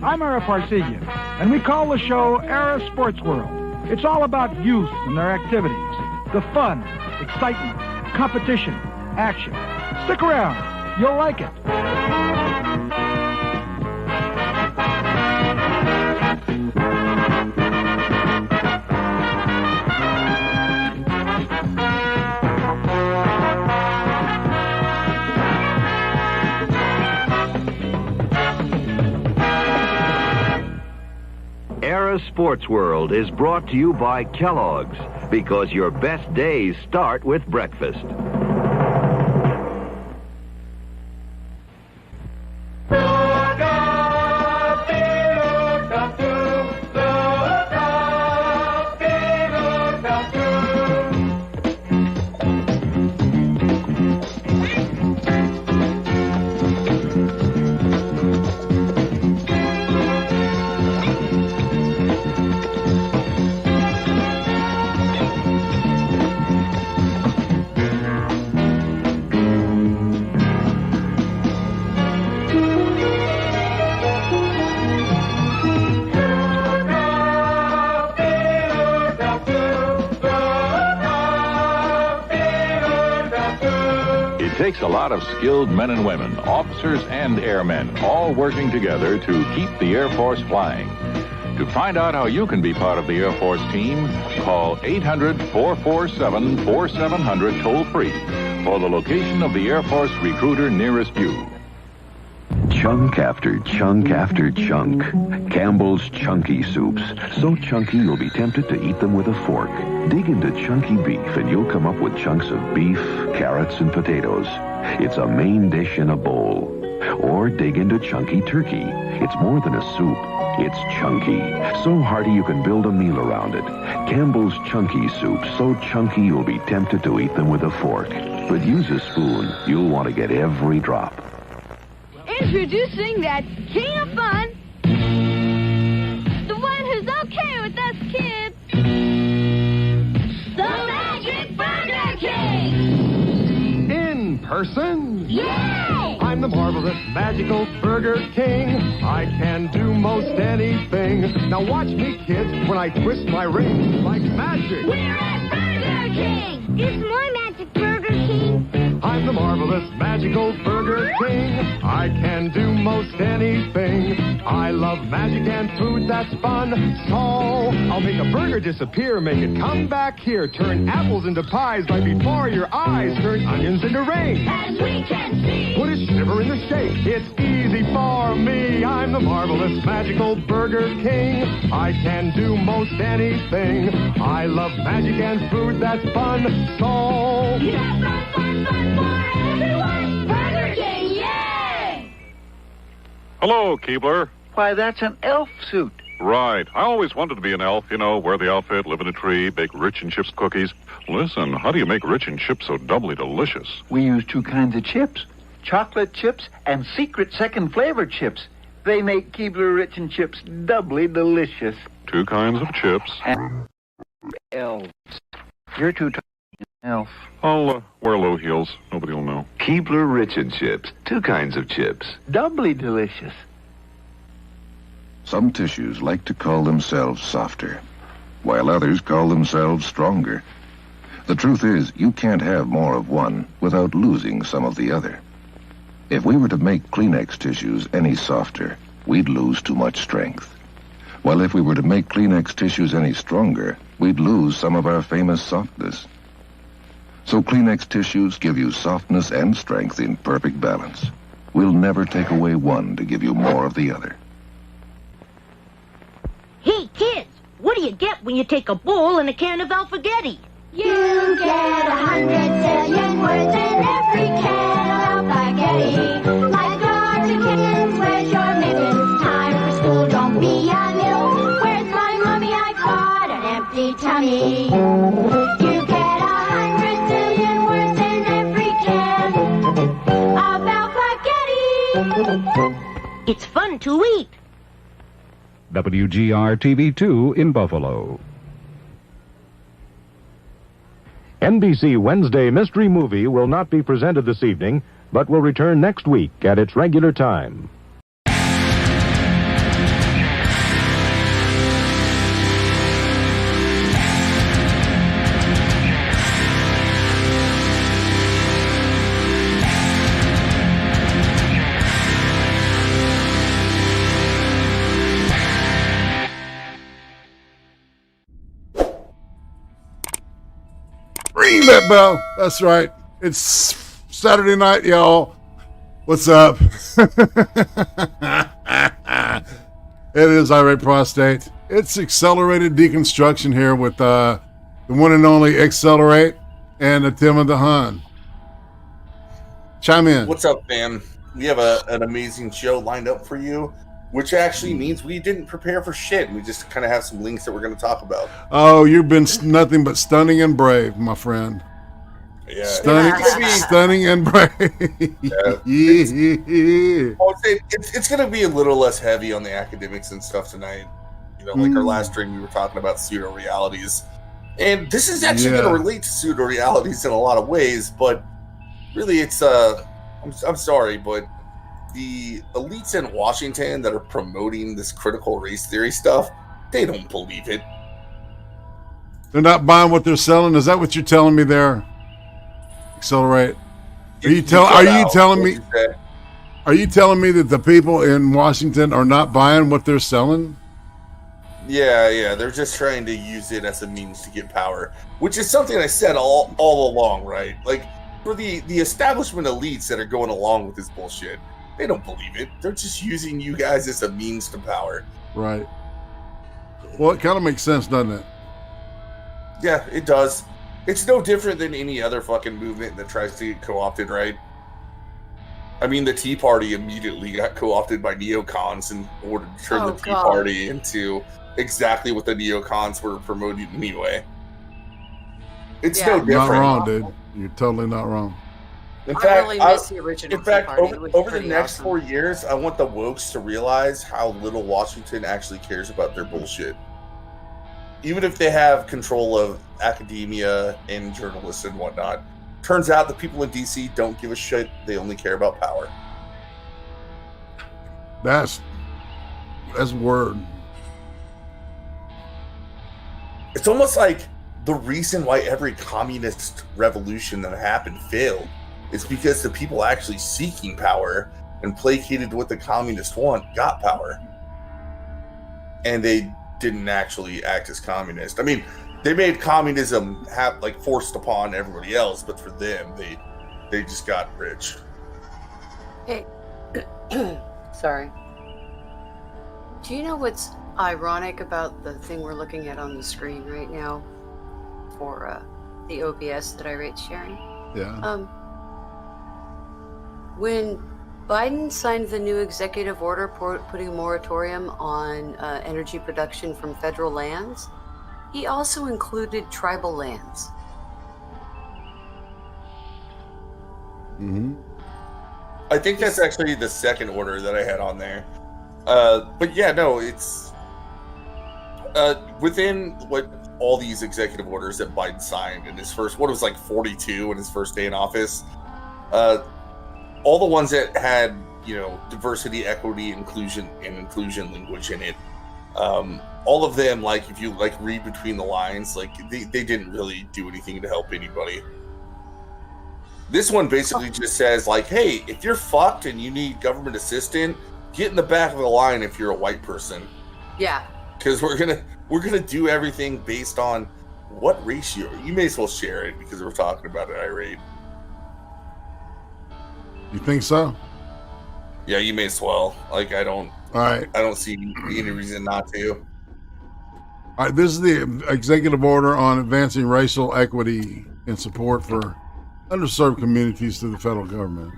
I'm Ara Parsegian, and we call the show Era Sports World. It's all about youth and their activities, the fun, excitement, competition, action. Stick around. You'll like it. Era Sports World is brought to you by Kellogg's, because your best days start with breakfast. It takes a lot of skilled men and women, officers and airmen, all working together to keep the Air Force flying. To find out how you can be part of the Air Force team, call 800-447-4700 toll-free for the location of the Air Force recruiter nearest you. Chunk after chunk after chunk. Campbell's Chunky Soups. So chunky you'll be tempted to eat them with a fork. Dig into chunky beef and you'll come up with chunks of beef, carrots, and potatoes. It's a main dish in a bowl. Or dig into chunky turkey. It's more than a soup. It's chunky. So hearty you can build a meal around it. Campbell's Chunky Soup. So chunky you'll be tempted to eat them with a fork. But use a spoon. You'll want to get every drop. Introducing that king of fun, the one who's okay with us kids, the Magic Burger King! In person? Yay! I'm the marvelous, magical Burger King. I can do most anything. Now watch me, kids, when I twist my ring like magic. We're at Burger King! Is more Magic Burger King? I'm the marvelous, magical Burger King. I can do most anything. I love magic and food that's fun. So I'll make a burger disappear, make it come back here. Turn apples into pies right before your eyes. Turn onions into rain. As we can see. Put a shiver in the shake. It's easy for me. I'm the marvelous, magical Burger King. I can do most anything. I love magic and food that's fun. So Yeah, fun for everyone. Burger King, yay! Hello, Keebler. Why, that's an elf suit. Right. I always wanted to be an elf, you know, wear the outfit, live in a tree, bake rich and chips cookies. Listen, how do you make rich and chips so doubly delicious? We use two kinds of chips, chocolate chips and secret second flavor chips. They make Keebler Rich and Chips doubly delicious. Two kinds of chips. And elves. You're too tiny, elf. I'll wear low heels. Nobody will know. Keebler Rich and Chips. Two kinds of chips. Doubly delicious. Some tissues like to call themselves softer, while others call themselves stronger. The truth is, you can't have more of one without losing some of the other. If we were to make Kleenex tissues any softer, we'd lose too much strength. While if we were to make Kleenex tissues any stronger, we'd lose some of our famous softness. So Kleenex tissues give you softness and strength in perfect balance. We'll never take away one to give you more of the other. Hey, kids, what do you get when you take a bowl and a can of alphagetti? You get 100 zillion words in every can of alphagetti. Like dogs and kittens, where's your mittens? Time for school, don't be a nil. Where's my mommy? I got an empty tummy. You get 100 to eat. WGR TV2 in Buffalo. NBC Wednesday Mystery Movie will not be presented this evening, but will return next week at its regular time. Ring that bell. That's right. It's Saturday night, y'all. What's up? It is Irate Prostate. It's Exelereighted Deconstruction here with the one and only Excelerate and the Tim of the Hun. Chime in. What's up, fam? We have an amazing show lined up for you, which actually means we didn't prepare for shit. We just kind of have some links that we're going to talk about. Oh, you've been nothing but stunning and brave, my friend. Yeah, stunning and brave. Yeah. It's going to be a little less heavy on the academics and stuff tonight. You know, like our last stream, we were talking about pseudo realities, and this is actually going to relate to pseudo realities in a lot of ways. But really, it's I'm sorry, but the elites in Washington that are promoting this critical race theory stuff, they don't believe it. They're not buying what they're selling. Is that what you're telling me there? Accelerate. Are you telling me that the people in Washington are not buying what they're selling? Yeah, they're just trying to use it as a means to get power, which is something I said all along, right? Like, for the establishment elites that are going along with this bullshit, they don't believe it. They're just using you guys as a means to power. Right. Well, it kind of makes sense, doesn't it? Yeah, it does. It's no different than any other fucking movement that tries to get co-opted, right? I mean, the Tea Party immediately got co-opted by neocons in order to turn the Tea Party into exactly what the neocons were promoting anyway. It's no different. Not wrong, dude. You're totally not wrong. In fact, over the next 4 years, I want the wokes to realize how little Washington actually cares about their bullshit. Even if they have control of academia and journalists and whatnot, turns out the people in DC don't give a shit. They only care about power. That's word. It's almost like the reason why every communist revolution that happened failed is because the people actually seeking power and placated to what the communists want got power. And they didn't actually act as communist. I mean, they made communism forced upon everybody else, but for them, they just got rich. Hey, sorry. Do you know what's ironic about the thing we're looking at on the screen right now for the OBS that Irate's sharing? Yeah. When Biden signed the new executive order putting a moratorium on energy production from federal lands, he also included tribal lands. Mm-hmm. I think that's actually the second order that I had on there. But yeah, no, it's within what all these executive orders that Biden signed in his first, what it was like 42 in his first day in office. All the ones that had, diversity, equity, inclusion language in it. All of them, like, if you read between the lines, like they didn't really do anything to help anybody. This one basically just says, like, hey, if you're fucked and you need government assistance, get in the back of the line if you're a white person. Yeah. Because we're gonna do everything based on what ratio. You may as well share it because we're talking about it, Irate. You think so? Yeah, you may as well. Like, I don't see any reason not to. All right, this is the executive order on advancing racial equity and support for underserved communities through the federal government.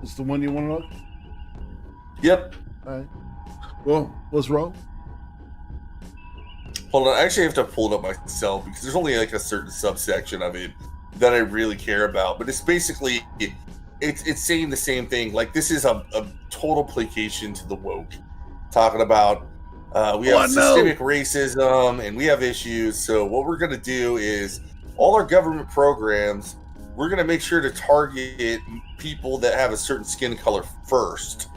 Is the one you want to look? Yep. All right. Well, let's roll. Hold on, I actually have to pull it up myself because there's only like a certain subsection of it that I really care about. But it's basically it's saying the same thing. Like, this is a total placation to the woke, talking about we have systemic racism and we have issues. So what we're going to do is all our government programs, we're going to make sure to target people that have a certain skin color first.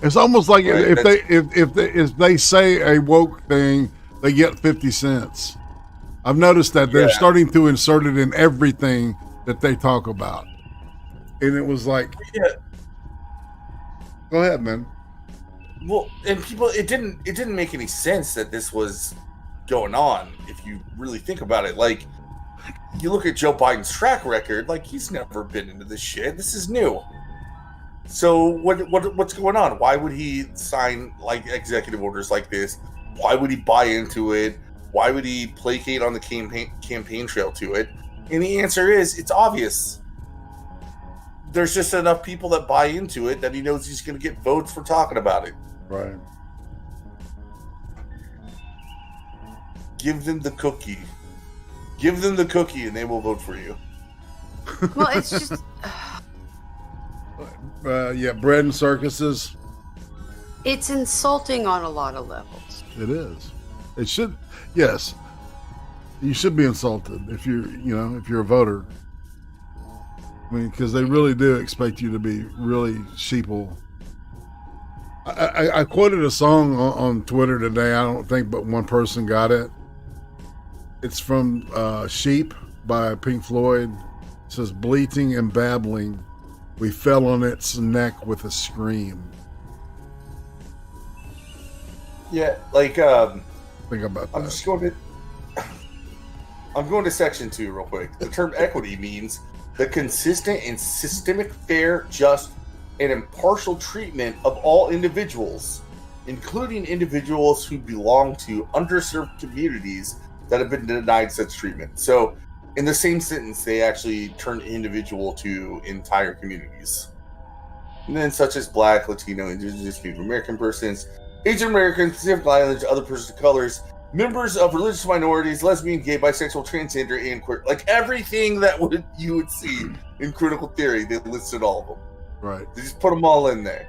It's almost like if they say a woke thing, they get 50 cents. I've noticed that they're starting to insert it in everything that they talk about. And it was like, go ahead, man. Well, and people, it didn't make any sense that this was going on if you really think about it. Like, you look at Joe Biden's track record, like, he's never been into this shit. This is new. So what's going on? Why would he sign like executive orders like this? Why would he buy into it? Why would he placate on the campaign trail to it? And the answer is, it's obvious. There's just enough people that buy into it that he knows he's going to get votes for talking about it. Right. Give them the cookie. Give them the cookie and they will vote for you. Well, it's just... bread and circuses. It's insulting on a lot of levels. It is. It should. Yes, you should be insulted if you're a voter. I mean, because they really do expect you to be really sheeple. I quoted a song on Twitter today. I don't think but one person got it. It's from Sheep by Pink Floyd. It says, bleating and babbling, we fell on its neck with a scream. Yeah, like, think about that. I'm going to section 2 real quick. The term equity means the consistent and systemic, fair, just, and impartial treatment of all individuals, including individuals who belong to underserved communities that have been denied such treatment. So, in the same sentence, they actually turn individual to entire communities. And then such as Black, Latino, Indigenous, Native American persons, Asian Americans, Pacific Islanders, other persons of colors, members of religious minorities, lesbian, gay, bisexual, transgender, and queer. Like everything that you would see in critical theory, they listed all of them. Right. They just put them all in there.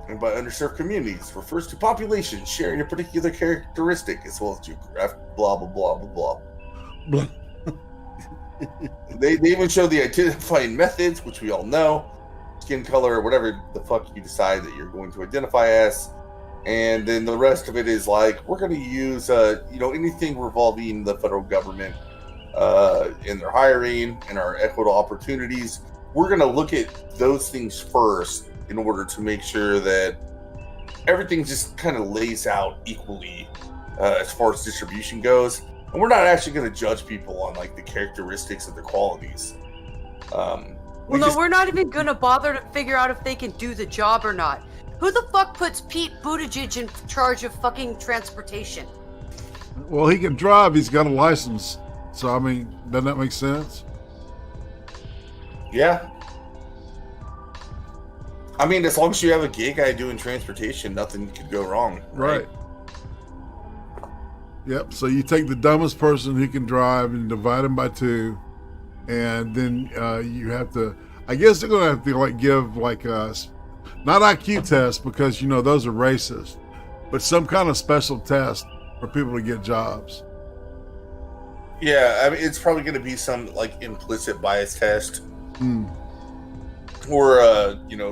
And by underserved communities refers to populations sharing a particular characteristic as well as geographic, blah, blah, blah, blah, blah. They even show the identifying methods, which we all know. Skin color, or whatever the fuck you decide that you're going to identify as. And then the rest of it is like, we're going to use, anything revolving the federal government in their hiring and our equitable opportunities. We're going to look at those things first in order to make sure that everything just kind of lays out equally as far as distribution goes. And we're not actually going to judge people on like the characteristics of their qualities. We're not even going to bother to figure out if they can do the job or not. Who the fuck puts Pete Buttigieg in charge of fucking transportation? Well, he can drive. He's got a license. So, I mean, doesn't that make sense? Yeah. I mean, as long as you have a gay guy doing transportation, nothing could go wrong. Right. Yep. So you take the dumbest person who can drive and divide him by 2. And then you have to, I guess they're going to have to like give like not IQ tests because, those are racist, but some kind of special test for people to get jobs. Yeah, I mean, it's probably going to be some like implicit bias test. Or,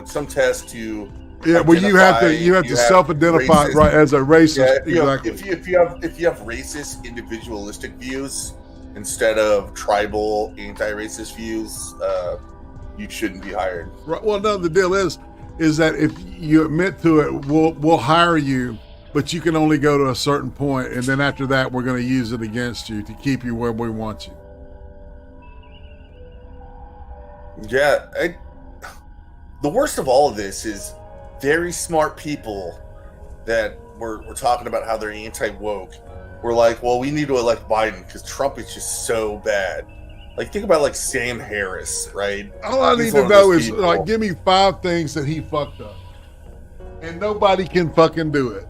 some test to. Yeah, well, you have to self-identify right as a racist. Yeah, exactly. If you have racist individualistic views instead of tribal anti-racist views, you shouldn't be hired. Right. Well, no, the deal is that if you admit to it, we'll hire you, but you can only go to a certain point, and then after that, we're going to use it against you to keep you where we want you. Yeah, the worst of all of this is very smart people that were talking about how they're anti-woke. We're like, well, we need to elect Biden because Trump is just so bad. Like, think about like Sam Harris, right? All I need to know is like, give me 5 things that he fucked up, and nobody can fucking do it.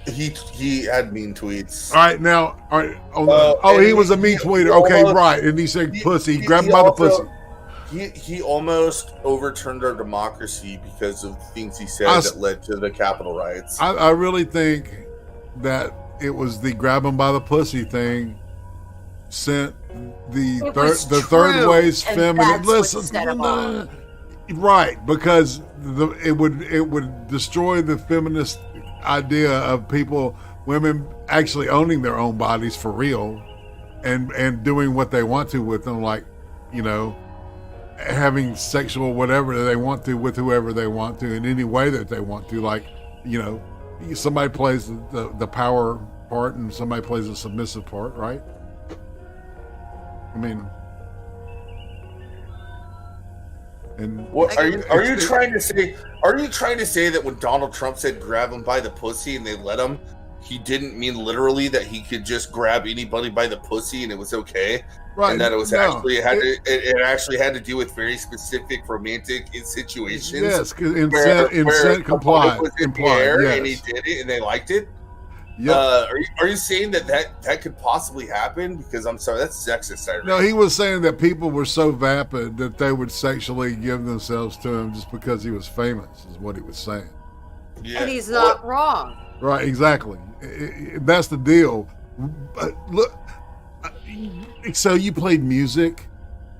He had mean tweets. All right, now, all right. He was a mean tweeter. Okay, right. And he said pussy. He grabbed him by the pussy. He almost overturned our democracy because of things he said that led to the Capitol riots. I really think that it was the grab him by the pussy thing sent the third way's feminine. Listen, right, because it would destroy the feminist idea of women actually owning their own bodies for real, and doing what they want to with them, like, you know, having sexual whatever they want to with whoever they want to in any way that they want to. Like, you know, somebody plays the power part and somebody plays the submissive part, right? I mean, and what are you trying to say? Are you trying to say that when Donald Trump said grab him by the pussy and they let him, he didn't mean literally that he could just grab anybody by the pussy and it was okay? Right. And that it was it actually had to do with very specific romantic situations. Yes, consent complied. Yes. And he did it and they liked it. Yeah. Are you saying that could possibly happen? Because I'm sorry, that's sexist. No, he was saying that people were so vapid that they would sexually give themselves to him just because he was famous, is what he was saying. Yeah. And he's not wrong. Right, exactly. That's the deal. But look, so you played music.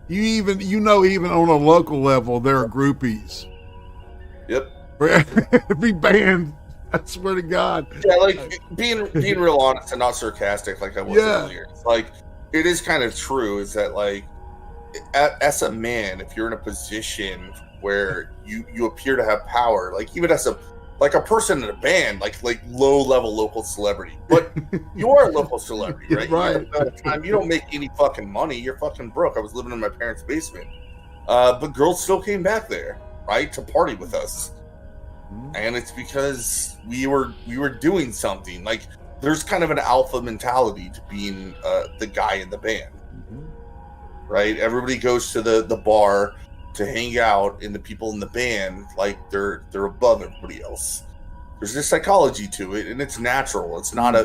Even on a local level, there are groupies. Yep. For every band. I swear to God. Yeah, like being real honest and not sarcastic, like I was earlier. It's like it is kind of true. Is that like, as a man, if you're in a position where you appear to have power, like even as a person in a band, like low level local celebrity, but you are a local celebrity, right? Right. By the time you don't make any fucking money, you're fucking broke. I was living in my parents' basement, but girls still came back there, right, to party with us. And it's because we were doing something. Like, there's kind of an alpha mentality to being the guy in the band, right? Everybody goes to the bar to hang out, and the people in the band, like, they're above everybody else. There's this psychology to it, and it's natural. It's not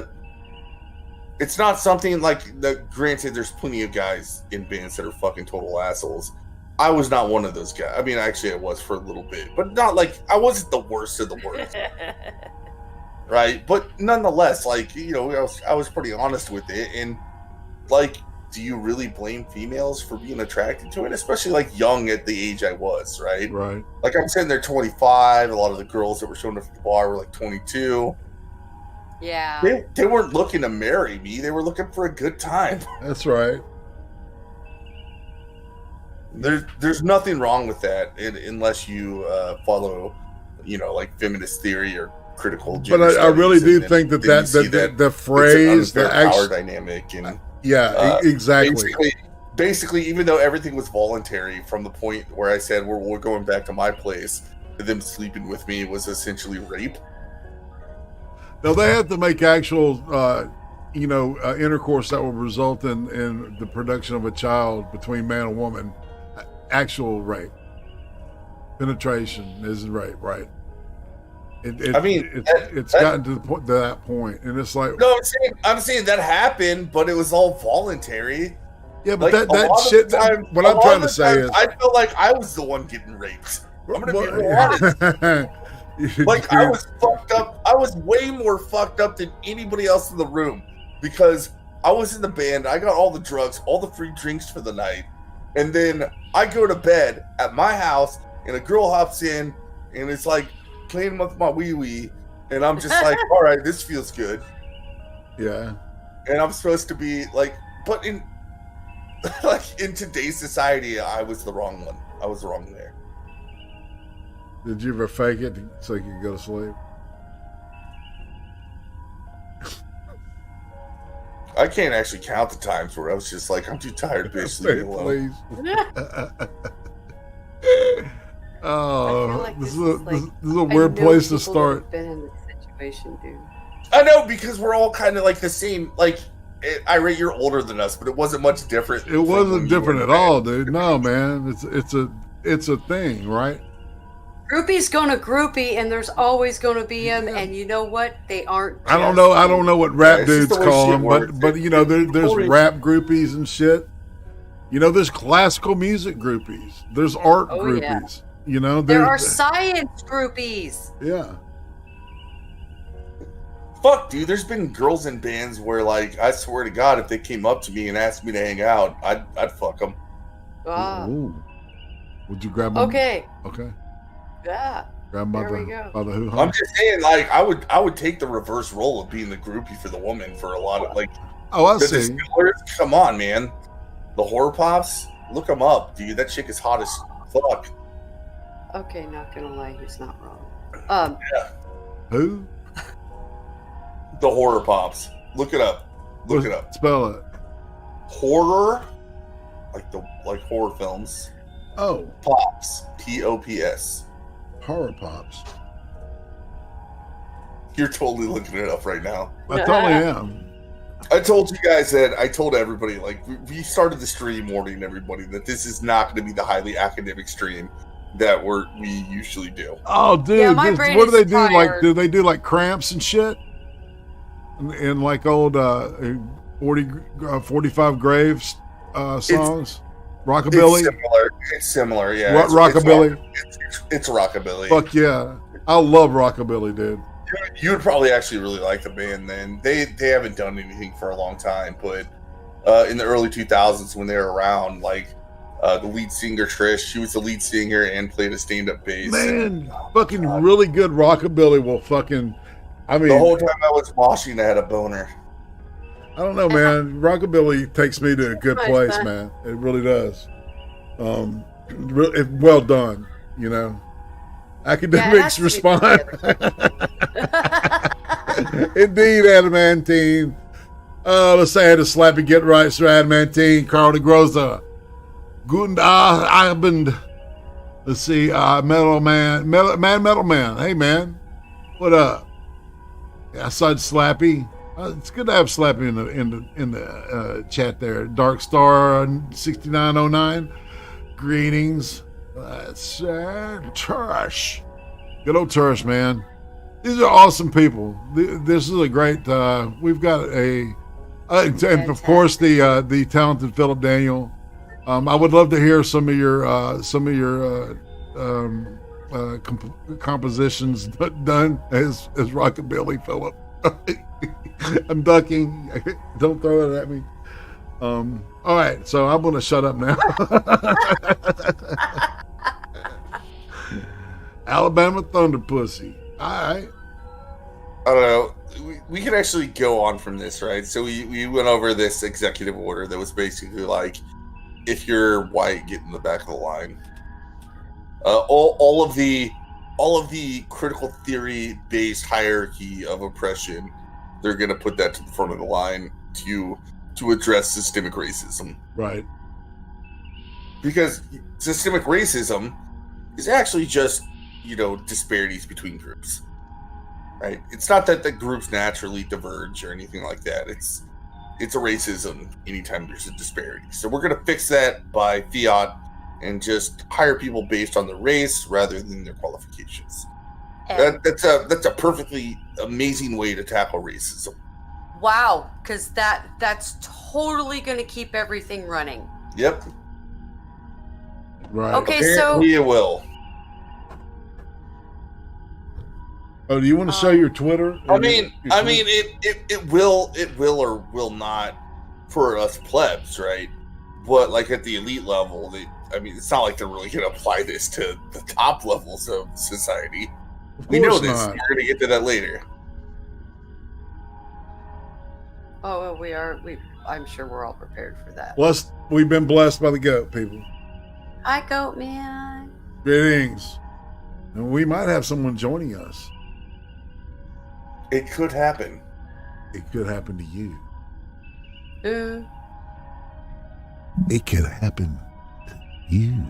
something like that. Granted, there's plenty of guys in bands that are fucking total assholes. I was not one of those guys. I mean, actually, I was for a little bit, but not like I wasn't the worst of the worst, right? But nonetheless, like, you know, I was pretty honest with it, and like, do you really blame females for being attracted to it, especially like young at the age I was, right? Right. Like, I'm sitting there 25. A lot of the girls that were showing up at the bar were like 22. Yeah. They weren't looking to marry me. They were looking for a good time. That's right. There's nothing wrong with that unless you follow, you know, like feminist theory or critical gender studies. But I really do think that the phrase, the power dynamic, and exactly. Basically, even though everything was voluntary from the point where I said we're going back to my place, them sleeping with me was essentially rape. Now they have to make actual, intercourse that will result in the production of a child between man and woman. Actual rape, penetration is rape, right? It's gotten to that point, and it's like, no, I'm saying that happened, but it was all voluntary. Yeah, but like, that shit. What I'm trying to say is, I felt like I was the one getting raped. I'm gonna be real honest. Like, I was fucked up. I was way more fucked up than anybody else in the room because I was in the band. I got all the drugs, all the free drinks for the night. And then I go to bed at my house, and a girl hops in, and it's like playing with my wee-wee, and I'm just like, all right, this feels good. Yeah. And I'm supposed to be like, but in today's society, I was the wrong one. I was the wrong there. Did you ever fake it so you could go to sleep? I can't actually count the times where I was just like, I'm too tired, bitch. Leave me alone. Oh, this is a weird place to start. Been in this situation, dude. I know, because we're all kind of like the same. Like, you're older than us, but it wasn't much different. It wasn't different at all, dude. No, man, it's a thing, right? Groupie's gonna groupie, and there's always gonna be them. And you know what? They aren't. I don't know what rap dudes call them, works. but you know, there's rap groupies and shit. You know, there's classical music groupies. There's art groupies. Yeah. You know, there are science groupies. Yeah. Fuck, dude. There's been girls in bands where, like, I swear to God, if they came up to me and asked me to hang out, I'd fuck them. Ooh. Would you grab them? Okay. Okay. Yeah. Grab by the hoo-ha. I'm just saying, like, I would take the reverse role of being the groupie for the woman for a lot of, like. Oh, I the see. Distillers, come on, man. The horror pops, look them up, dude. That chick is hot as fuck. Okay, not gonna lie, he's not wrong. Yeah. Who? The horror pops. Look it up. Look it up. Spell it. Horror, like horror films. Oh. Pops. Pops. Horror pops. You're totally looking it up right now. I totally am. I told you guys that. I told everybody, like, we started the stream warning everybody that this is not going to be the highly academic stream that we usually do. Oh, dude, what do they do? Like, do they do like cramps and shit? In like old 45 Graves songs? Rockabilly? It's similar, yeah. What, rockabilly? It's rockabilly. Fuck yeah. I love rockabilly, dude. You would probably actually really like the band then. They haven't done anything for a long time, but in the early 2000s when they were around, like, the lead singer Trish, she was the lead singer and played a stand-up bass. Man, fucking really good rockabilly will fucking, I mean, the whole time I was washing, I had a boner. I don't know, man. Rockabilly takes me to a good place, man. It really does. Well done, you know. Academics respond. Indeed, Adamantine. Let's say I had a slappy get right, Sir Adamantine, Carl de Groza. Guten Abend. Let's see, Metal Man. Hey, man. What up? Yeah, I said Slappy. It's good to have Slappy in the chat there. Dark Star 6909. Greetings. That's Tush. Good old Tush, man. These are awesome people. This is a great. We've got and of course the talented Philip Daniel. I would love to hear some of your compositions done as rockabilly, Philip. I'm ducking. Don't throw it at me. All right, so I'm going to shut up now. Alabama Thunder Pussy. All right. I don't know. We could actually go on from this, right? So we went over this executive order that was basically like, if you're white, get in the back of the line. All of the critical theory based hierarchy of oppression, they're going to put that to the front of the line to address systemic racism. Right. Because systemic racism is actually just, disparities between groups. Right? It's not that the groups naturally diverge or anything like that. It's a racism anytime there's a disparity. So we're going to fix that by fiat and just hire people based on their race rather than their qualifications. That's a perfectly amazing way to tackle racism. Wow, because that's totally going to keep everything running. Yep. Right. Okay, Apparently it will. Oh, do you want to show your Twitter? I mean, it will or will not for us plebs, right? But like at the elite level, it's not like they're really going to apply this to the top levels of society. We know this. We're going to get to that later. Oh, well, we are. I'm sure we're all prepared for that. We've been blessed by the goat people. Hi, goat man. Greetings. And we might have someone joining us. It could happen. It could happen to you. It could happen to you.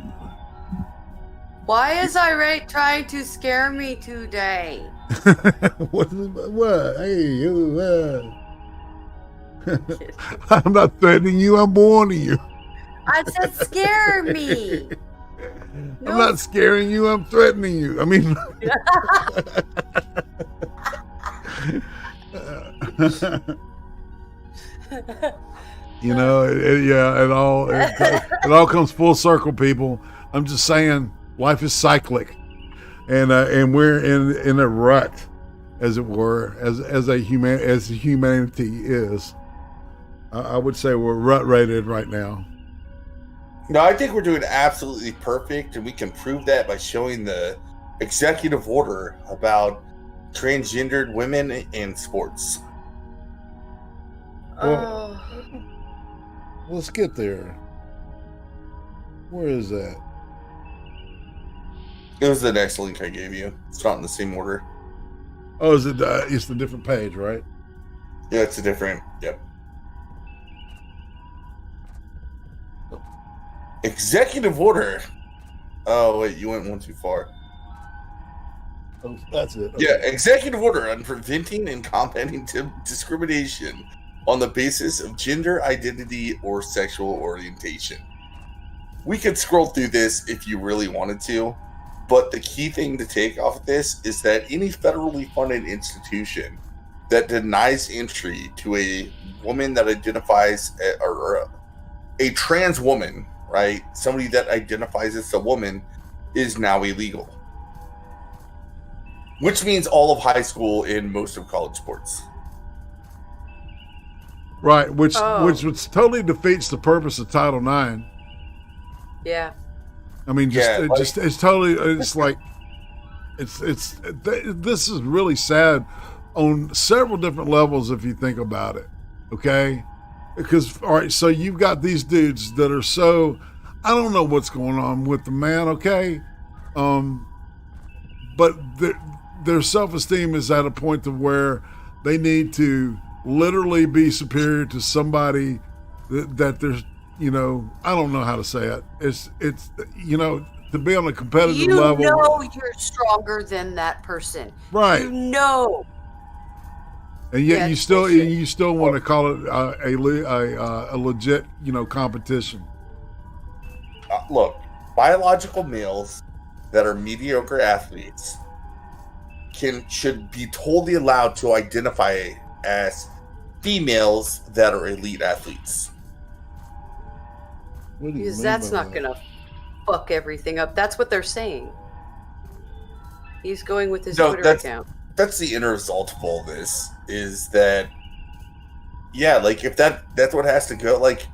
Why is Irate trying to scare me today? What? Hey, I'm not threatening you. I'm warning you. I said scare me. I'm not scaring you. I'm threatening you. I mean, you know, it all comes full circle, people. I'm just saying, life is cyclic, and we're in a rut, as it were, as humanity is. I would say we're rut rated right now. No, I think we're doing absolutely perfect, and we can prove that by showing the executive order about transgendered women in sports. Well, let's get there. Where is that? It was the next link I gave you. It's not in the same order. Oh, is it? It's the different page, right? Yeah, it's a different. Yep. Executive order. Oh wait, you went one too far. Oh, that's it. Okay. Yeah, executive order on preventing and combating discrimination on the basis of gender identity or sexual orientation. We could scroll through this if you really wanted to, but the key thing to take off of this is that any federally funded institution that denies entry to a woman that identifies or a trans woman, right? Somebody that identifies as a woman is now illegal. Which means all of high school and most of college sports. Right, which totally defeats the purpose of Title IX. Yeah. I mean, it's totally, it's like, this is really sad on several different levels if you think about it, okay? Because, all right, so you've got these dudes that are so, I don't know what's going on with the man, okay? But their self-esteem is at a point to where they need to literally be superior to somebody that there's, you know, I don't know how to say it. It's you know, to be on a competitive level. You know you're stronger than that person. Right. You know. And yet you still want to call it a legit, you know, competition. Look, biological males that are mediocre athletes should be totally allowed to identify as females that are elite athletes. Because that's not going to fuck everything up. That's what they're saying. He's going with his Twitter account. That's the end result of all this, is that, yeah, like, if that's what has to go, like,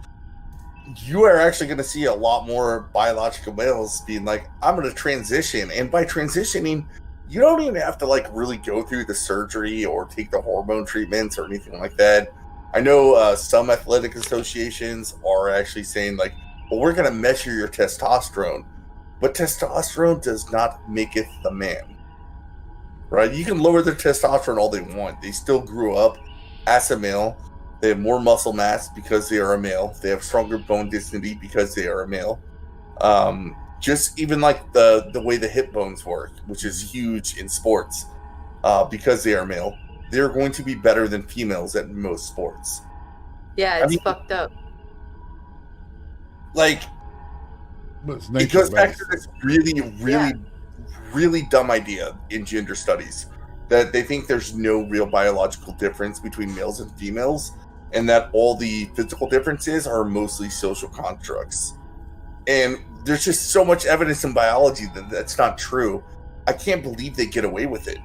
you are actually going to see a lot more biological males being like, I'm going to transition. And by transitioning, you don't even have to, like, really go through the surgery or take the hormone treatments or anything like that. I know some athletic associations are actually saying, like, well, we're going to measure your testosterone. But testosterone does not maketh the man. Right? You can lower their testosterone all they want. They still grew up as a male. They have more muscle mass because they are a male. They have stronger bone density because they are a male. Just even like the way the hip bones work, which is huge in sports, because they are male, they're going to be better than females at most sports. Yeah, it's fucked up. Like, it goes back to this really dumb idea in gender studies that they think there's no real biological difference between males and females, and that all the physical differences are mostly social constructs. And there's just so much evidence in biology that that's not true. I can't believe they get away with it.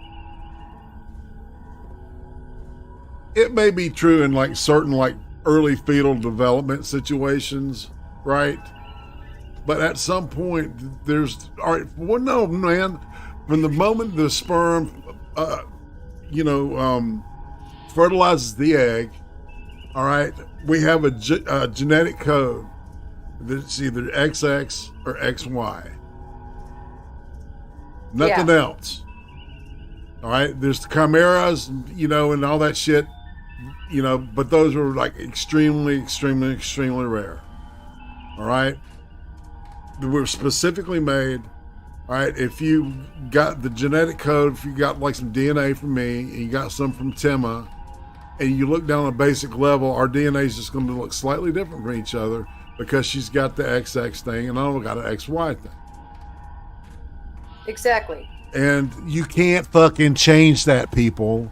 It may be true in like certain like early fetal development situations, right? But at some point, there's, all right, well, no, man, from the moment the sperm, fertilizes the egg, all right, we have a genetic code that's either XX or XY. Nothing else. All right, there's the chimeras, you know, and all that shit, you know, but those are like extremely, extremely, extremely rare. All right. They were specifically made. All right. If you got the genetic code, if you got like some DNA from me and you got some from Timma, and you look down a basic level, our DNA is just going to look slightly different from each other because she's got the XX thing and I don't got an XY thing. Exactly. And you can't fucking change that, people.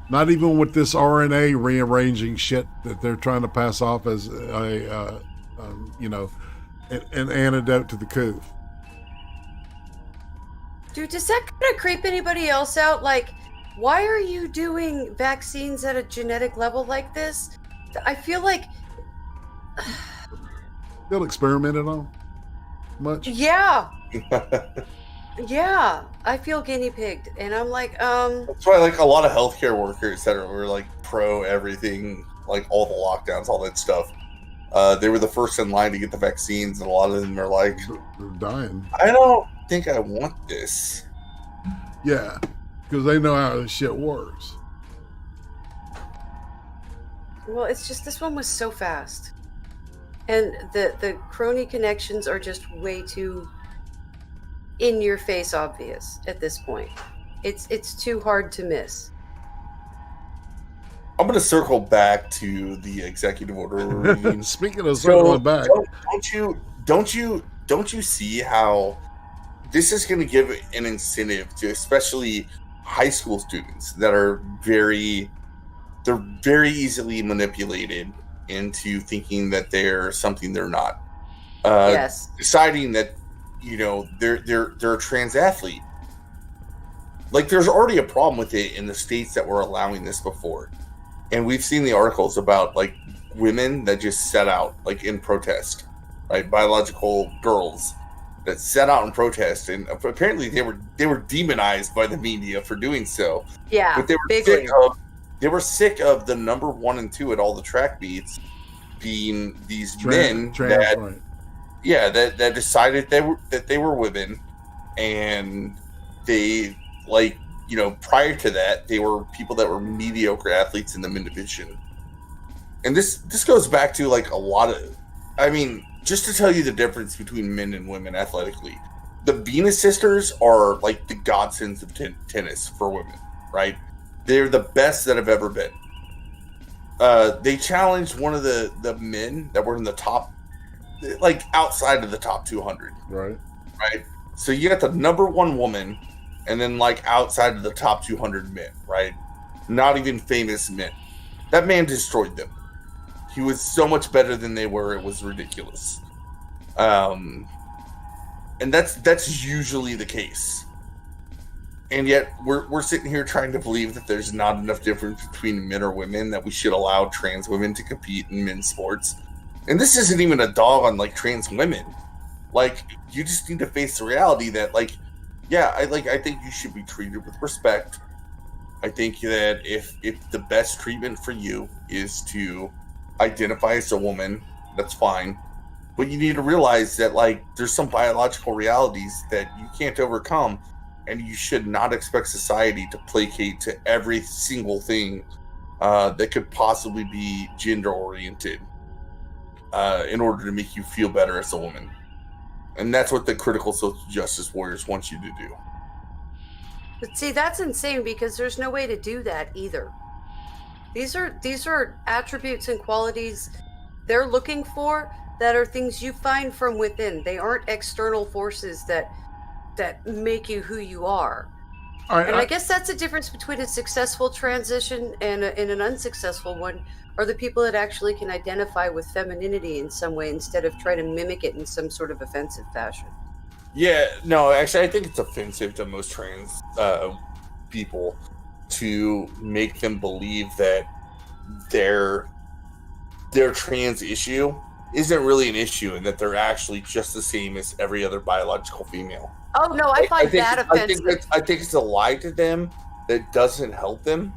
Not even with this RNA rearranging shit that they're trying to pass off as an antidote to the coup. Dude, does that kind of creep anybody else out? Like, why are you doing vaccines at a genetic level like this? I feel like... They'll experiment it on much? Yeah. Yeah. I feel guinea pigged. And I'm like, That's why, like, a lot of healthcare workers that were, like, pro everything, like, all the lockdowns, all that stuff. They were the first in line to get the vaccines, and a lot of them are like... They're dying. I don't think I want this. Yeah, because they know how this shit works. well, it's just this one was so fast. And the crony connections are just way too in your face obvious at this point. It's too hard to miss. I'm going to circle back to the executive order. Speaking of circling back, don't you see how this is going to give an incentive to especially high school students that are very easily manipulated into thinking that they're something they're not. Yes. Deciding that they're a trans athlete. Like, there's already a problem with it in the states that were allowing this before. And we've seen the articles about, like, women that just set out, like, in protest, right? Biological girls that set out in protest, and apparently they were demonized by the media for doing so. Yeah, but they were sick of the number 1 and 2 at all the track meets being these men that decided that they were women, and they, like, prior to that, they were people that were mediocre athletes in the men division. And this goes back to, like, a lot of, I mean, just to tell you the difference between men and women athletically, the Venus sisters are like the godsends of tennis for women, right? They're the best that have ever been. They challenged one of the men that were in the top, like, outside of the top 200. Right. So you got the number 1 woman, and then, like, outside of the top 200 men, right? Not even famous men. That man destroyed them. He was so much better than they were. It was ridiculous. And that's usually the case. And yet we're sitting here trying to believe that there's not enough difference between men or women, that we should allow trans women to compete in men's sports. And this isn't even a dog on, like, trans women. Like, you just need to face the reality that, like, yeah, I think you should be treated with respect. I think that if the best treatment for you is to identify as a woman, that's fine. But you need to realize that, like, there's some biological realities that you can't overcome, and you should not expect society to placate to every single thing that could possibly be gender oriented in order to make you feel better as a woman. And that's what the critical social justice warriors want you to do. But see, that's insane, because there's no way to do that either. These are attributes and qualities they're looking for that are things you find from within. They aren't external forces that make you who you are. I guess that's the difference between a successful transition and an unsuccessful one, are the people that actually can identify with femininity in some way instead of try to mimic it in some sort of offensive fashion. Yeah, no, actually, I think it's offensive to most trans people to make them believe that their trans issue isn't really an issue, and that they're actually just the same as every other biological female. Oh no, I find that offensive. I think it's a lie to them that doesn't help them.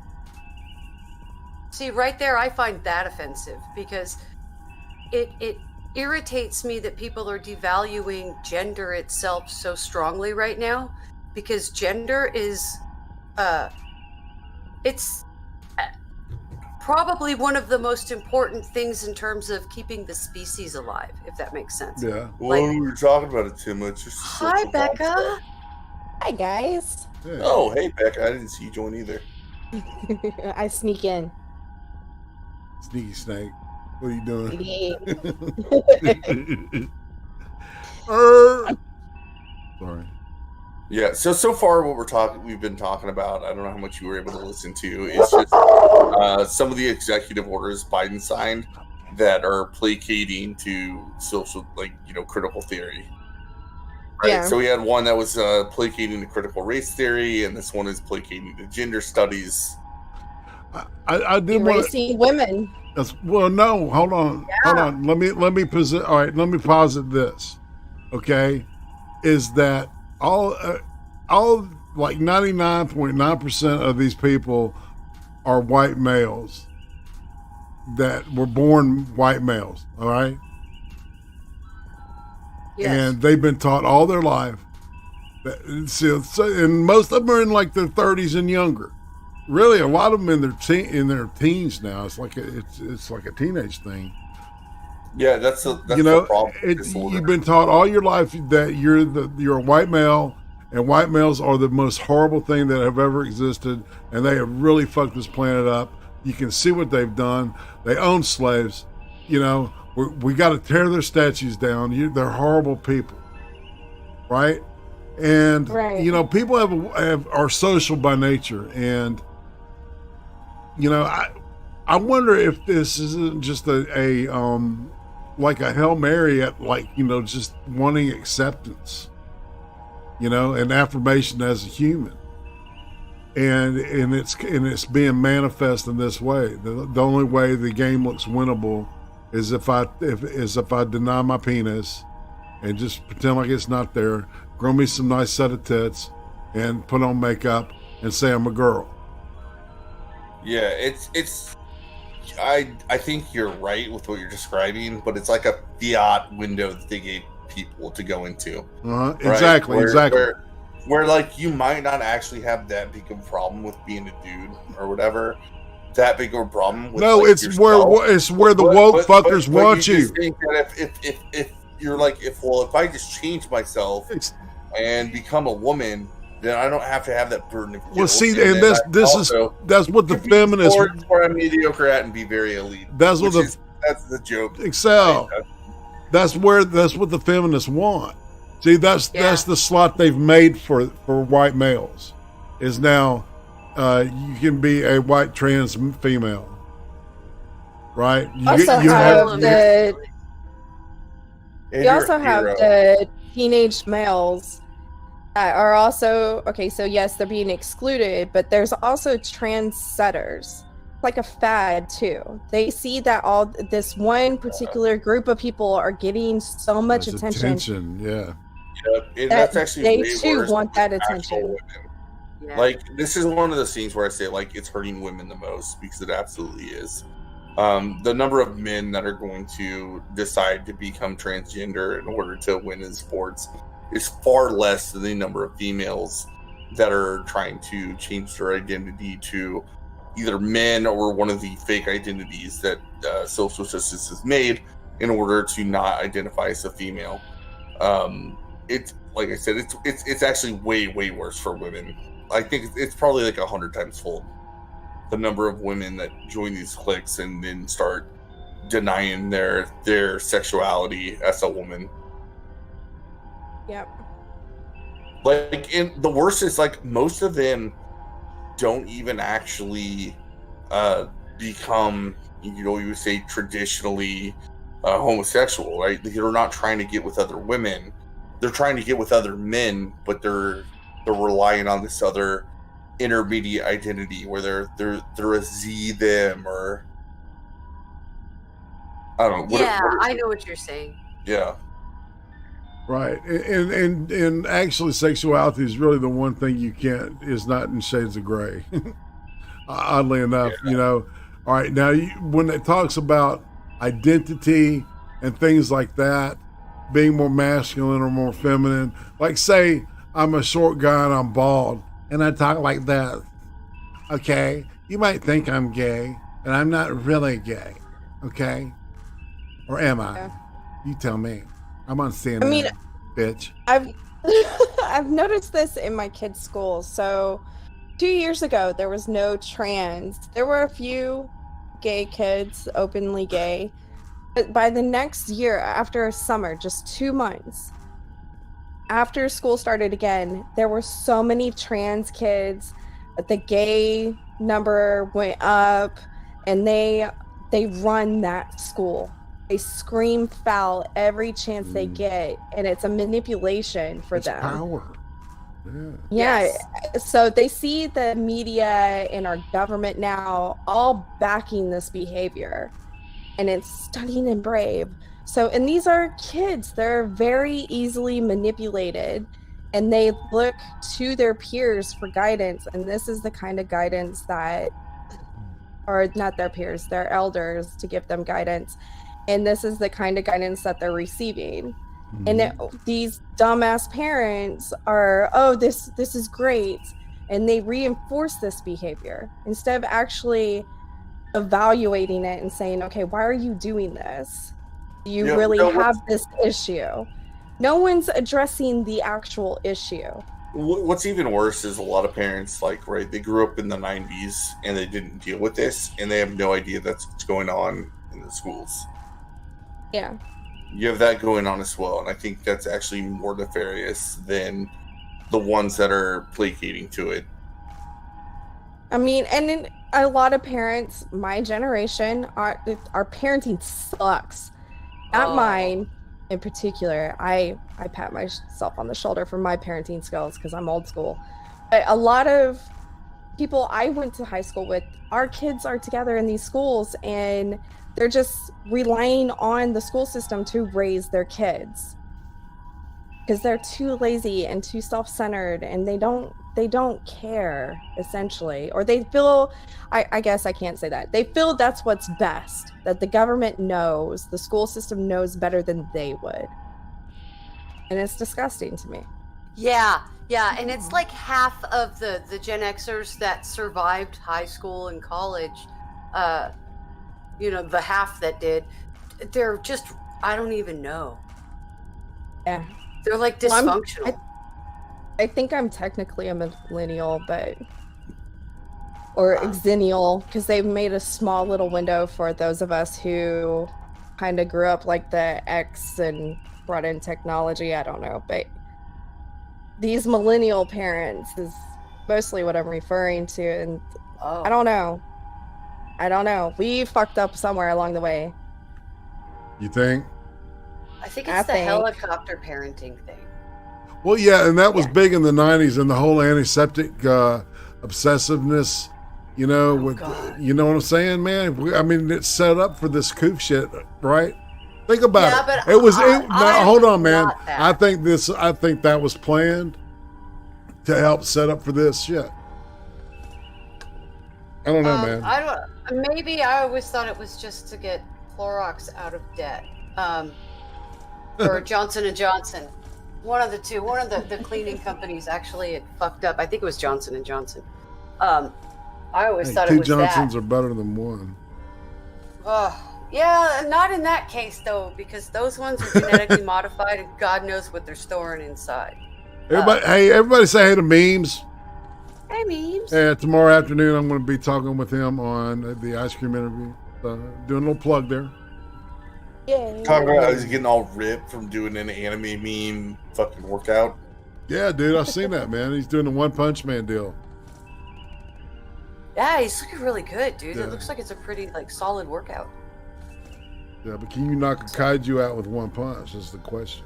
See, right there, I find that offensive, because it irritates me that people are devaluing gender itself so strongly right now, because gender is it's probably one of the most important things in terms of keeping the species alive, if that makes sense. Yeah. Well, we were talking about it too much. Hi, Becca. Hi, guys. Hey. Oh, hey, Becca. I didn't see you join either. I sneak in. Sneaky snake. What are you doing? Yeah. Sorry. Yeah. So far, we've been talking about. I don't know how much you were able to listen to. Is just some of the executive orders Biden signed that are placating to social, critical theory. Right. Yeah. So we had one that was placating to critical race theory, and this one is placating to gender studies. I did want Erasing women. Well, no, hold on. Let me posit. All right, let me posit this. Okay, is that all like 99.9% of these people are white males that were born white males. All right. Yes. And they've been taught all their life that, and most of them are in like their 30s and younger. Really, a lot of them in their teens now. It's like a teenage thing. Yeah, that's the problem. You've been taught all your life that you're a white male, and white males are the most horrible thing that have ever existed, and they have really fucked this planet up. You can see what they've done. They own slaves. We got to tear their statues down. They're horrible people, right? And people are social by nature, and I wonder if this isn't just a like a Hail Mary at just wanting acceptance, and affirmation as a human, and it's being manifest in this way. The only way the game looks winnable is if I deny my penis and just pretend like it's not there, grow me some nice set of tits, and put on makeup and say I'm a girl. Yeah, it's. I think you're right with what you're describing, but it's like a fiat window that they gave people to go into. Right? Exactly. Exactly. Where like you might not actually have that big of a problem with being a dude or whatever. That big of a problem with it's yourself. where the woke fuckers want you. Just think that if you're like if I just change myself and become a woman, then I don't have to have that burden of guilt. Well, see, and that's what the feminists. Where I'm mediocre at and be very elite. That's the joke. Excel. That's what the feminists want. See, that's the slot they've made for white males. Is now you can be a white trans female, right? You also have the teenage males that are also so yes, they're being excluded, but there's also trendsetters, like a fad too. They see that all this one particular group of people are getting so much attention. Yeah. And that's actually they way too worse want than that attention. Yeah. Like this is one of the things where I say like it's hurting women the most because it absolutely is. The number of men that are going to decide to become transgender in order to win in sports is far less than the number of females that are trying to change their identity to either men or one of the fake identities that social justice has made in order to not identify as a female. It's like I said, it's actually way worse for women. I think it's probably like 100 times fold the number of women that join these cliques and then start denying their sexuality as a woman. Yep. Like, and the worst is like most of them don't even actually become, you would say traditionally homosexual, right? They're not trying to get with other women. They're trying to get with other men, but they're relying on this other intermediate identity where they're a Z them or I don't know. I know what you're saying. Yeah. Right, and actually, sexuality is really the one thing is not in shades of gray. Oddly enough, All right, now when it talks about identity and things like that, being more masculine or more feminine, like say I'm a short guy and I'm bald and I talk like that. Okay, you might think I'm gay, and I'm not really gay. Okay, or am I? Yeah. You tell me. I'm on CNN, bitch. I've noticed this in my kids' school. So 2 years ago, there was no trans. There were a few gay kids, openly gay. But by the next year, after a summer, just 2 months, after school started again, there were so many trans kids. The gay number went up, and they run that school. They scream foul every chance they get, and it's a manipulation for them. Power. Yeah. So they see the media and our government now all backing this behavior, and it's stunning and brave. So, and these are kids, they're very easily manipulated, and they look to their peers for guidance. And this is the kind of guidance that, or not their peers, their elders, to give them guidance. And this is the kind of guidance that they're receiving. And these dumbass parents are, oh, this is great. And they reinforce this behavior instead of actually evaluating it and saying, okay, why are you doing this? Do you really have this issue? No one's addressing the actual issue. What's even worse is a lot of parents, like, right, they grew up in the 90s and they didn't deal with this, and they have no idea that's what's going on in the schools. Yeah. You have that going on as well, and I think that's actually more nefarious than the ones that are placating to it. I mean, and in a lot of parents, my generation, our parenting sucks. Not mine in particular. I pat myself on the shoulder for my parenting skills because I'm old school. But a lot of people I went to high school with, our kids are together in these schools, and they're just relying on the school system to raise their kids because they're too lazy and too self-centered, and they don't care, essentially. Or they feel, I guess I can't say that, they feel that's what's best, that the government knows, the school system knows better than they would. And it's disgusting to me. Yeah, and it's like half of the Gen Xers that survived high school and college, the half that did, they're just, I don't even know. Yeah. They're like dysfunctional. I think I'm technically a millennial, or exennial, because they've made a small little window for those of us who kind of grew up like the X and brought in technology. I don't know, but these millennial parents is mostly what I'm referring to, and I don't know. We fucked up somewhere along the way. You think? I think it's the helicopter parenting thing. Well, yeah, and that was big in the 90s, and the whole antiseptic obsessiveness, you know what I'm saying, man? I mean, it's set up for this coof shit, right? Think about it. It was. Hold on, man. I think that was planned to help set up for this shit. I don't know, man. Maybe I always thought it was just to get Clorox out of debt, or Johnson & Johnson. One of the two. One of the cleaning companies actually had fucked up. I think it was Johnson & Johnson. I always thought it was two Johnsons are better than one. Yeah, not in that case, though, because those ones are genetically modified, and God knows what they're storing inside. Everybody say hey to Memes. Hey, Memes. Yeah, tomorrow afternoon I'm going to be talking with him on the ice cream interview. Doing a little plug there. Yeah. Talking about how he's getting all ripped from doing an anime meme fucking workout. Yeah, dude, I've seen that, man. He's doing the One Punch Man deal. Yeah, he's looking really good, dude. Yeah. It looks like it's a pretty solid workout. Yeah, but can you knock a kaiju out with one punch? Is the question.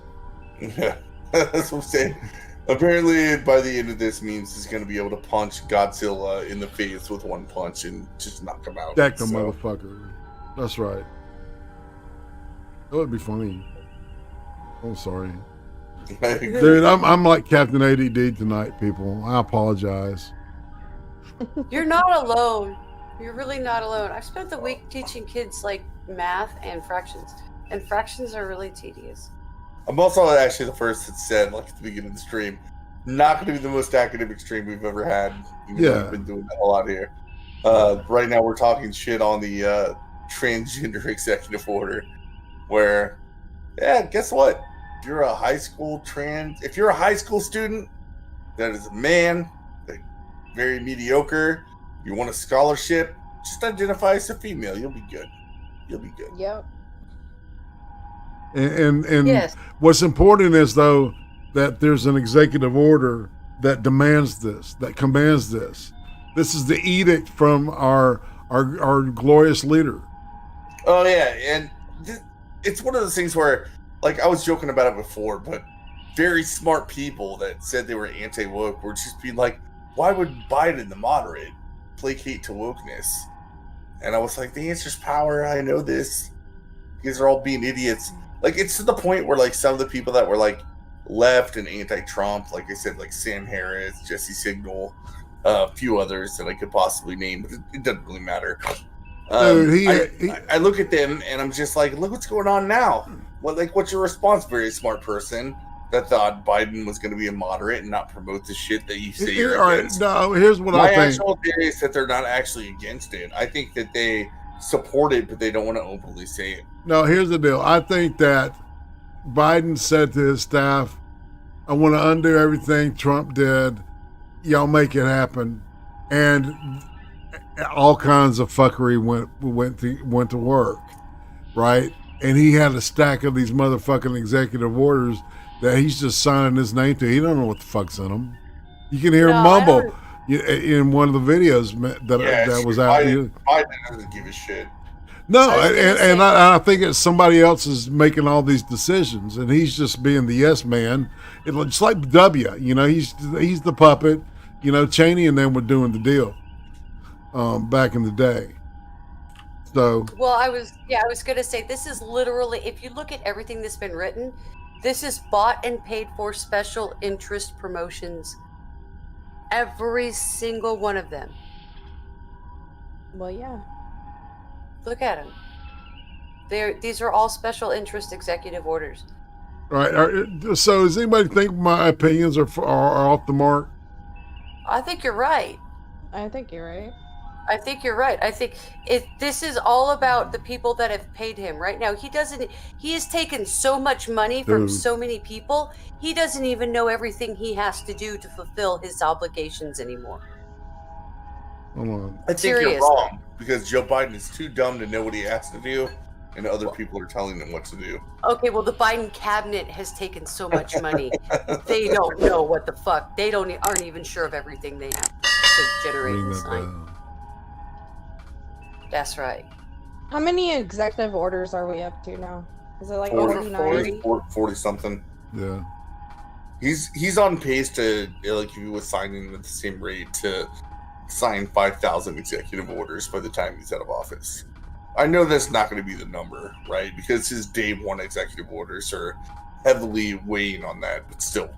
Yeah, that's what I'm saying. Apparently, by the end of this, means he's going to be able to punch Godzilla in the face with one punch and just knock him out. Deck the motherfucker. That's right. That would be funny. I'm sorry. Dude, I'm like Captain ADD tonight, people. I apologize. You're not alone. You're really not alone. I've spent the week teaching kids like math and fractions are really tedious. I'm also actually the first that said, like at the beginning of the stream, not going to be the most academic stream we've ever had. Even though we've been doing that a lot here. Right now, we're talking shit on the transgender executive order, where, guess what? If you're a high school student that is a man, very mediocre, you want a scholarship, just identify as a female. You'll be good. Yep. And yes. What's important is, though, that there's an executive order that demands this, that commands this. This is the edict from our glorious leader. Oh yeah, and it's one of those things where, like, I was joking about it before, but very smart people that said they were anti-woke were just being like, why would Biden, the moderate, placate to wokeness? And I was like, the answer's power. I know this. You guys are all being idiots. Like, it's to the point where, like, some of the people that were, like, left and anti-Trump, like I said, like Sam Harris, Jesse Signal, a few others that I could possibly name, but it doesn't really matter. I look at them and I'm just like, look what's going on now. What's your response, very smart person that thought Biden was going to be a moderate and not promote the shit that you say you're against? No, here's what My I think. actual theory is that they're not actually against it. I think that they support it, but they don't want to openly say it. No, here's the deal. I think that Biden said to his staff, I want to undo everything Trump did. Y'all make it happen. And all kinds of fuckery went to work, right? And he had a stack of these motherfucking executive orders that he's just signing his name to. He don't know what the fuck's in them. You can hear him mumble in one of the videos that was out. Biden doesn't give a shit. No, and I think it's somebody else is making all these decisions, and he's just being the yes man. It's like W, he's the puppet. Cheney and them were doing the deal back in the day. So. Well, I was going to say, this is literally, if you look at everything that's been written, this is bought and paid for special interest promotions. Every single one of them. Well, yeah. Look at them. These are all special interest executive orders. All right. So does anybody think my opinions are off the mark? I think you're right. I think you're right. I think this is all about the people that have paid him right now. He has taken so much money from so many people. He doesn't even know everything he has to do to fulfill his obligations anymore. Hold on. I think you're wrong, because Joe Biden is too dumb to know what he has to do, and other people are telling him what to do. Okay, well, the Biden cabinet has taken so much money. They don't know what the fuck. They aren't even sure of everything they have to generate and sign. That's right. How many executive orders are we up to now? Is it like 49? 40 something. Yeah. He's on pace to, like, if he was signing at the same rate, to sign 5,000 executive orders by the time he's out of office. I know that's not going to be the number, right? Because his day one executive orders are heavily weighing on that, but still.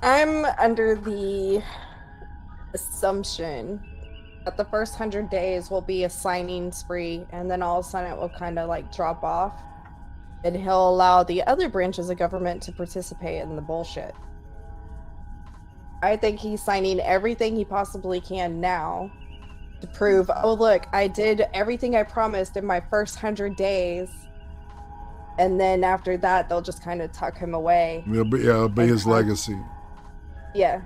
I'm under the assumption that the first 100 days will be a signing spree, and then all of a sudden it will kind of like drop off, and he'll allow the other branches of government to participate in the bullshit. I think he's signing everything he possibly can now to prove, oh look, I did everything I promised in my first 100 days, and then after that they'll just kind of tuck him away. It'll be his legacy. Yeah.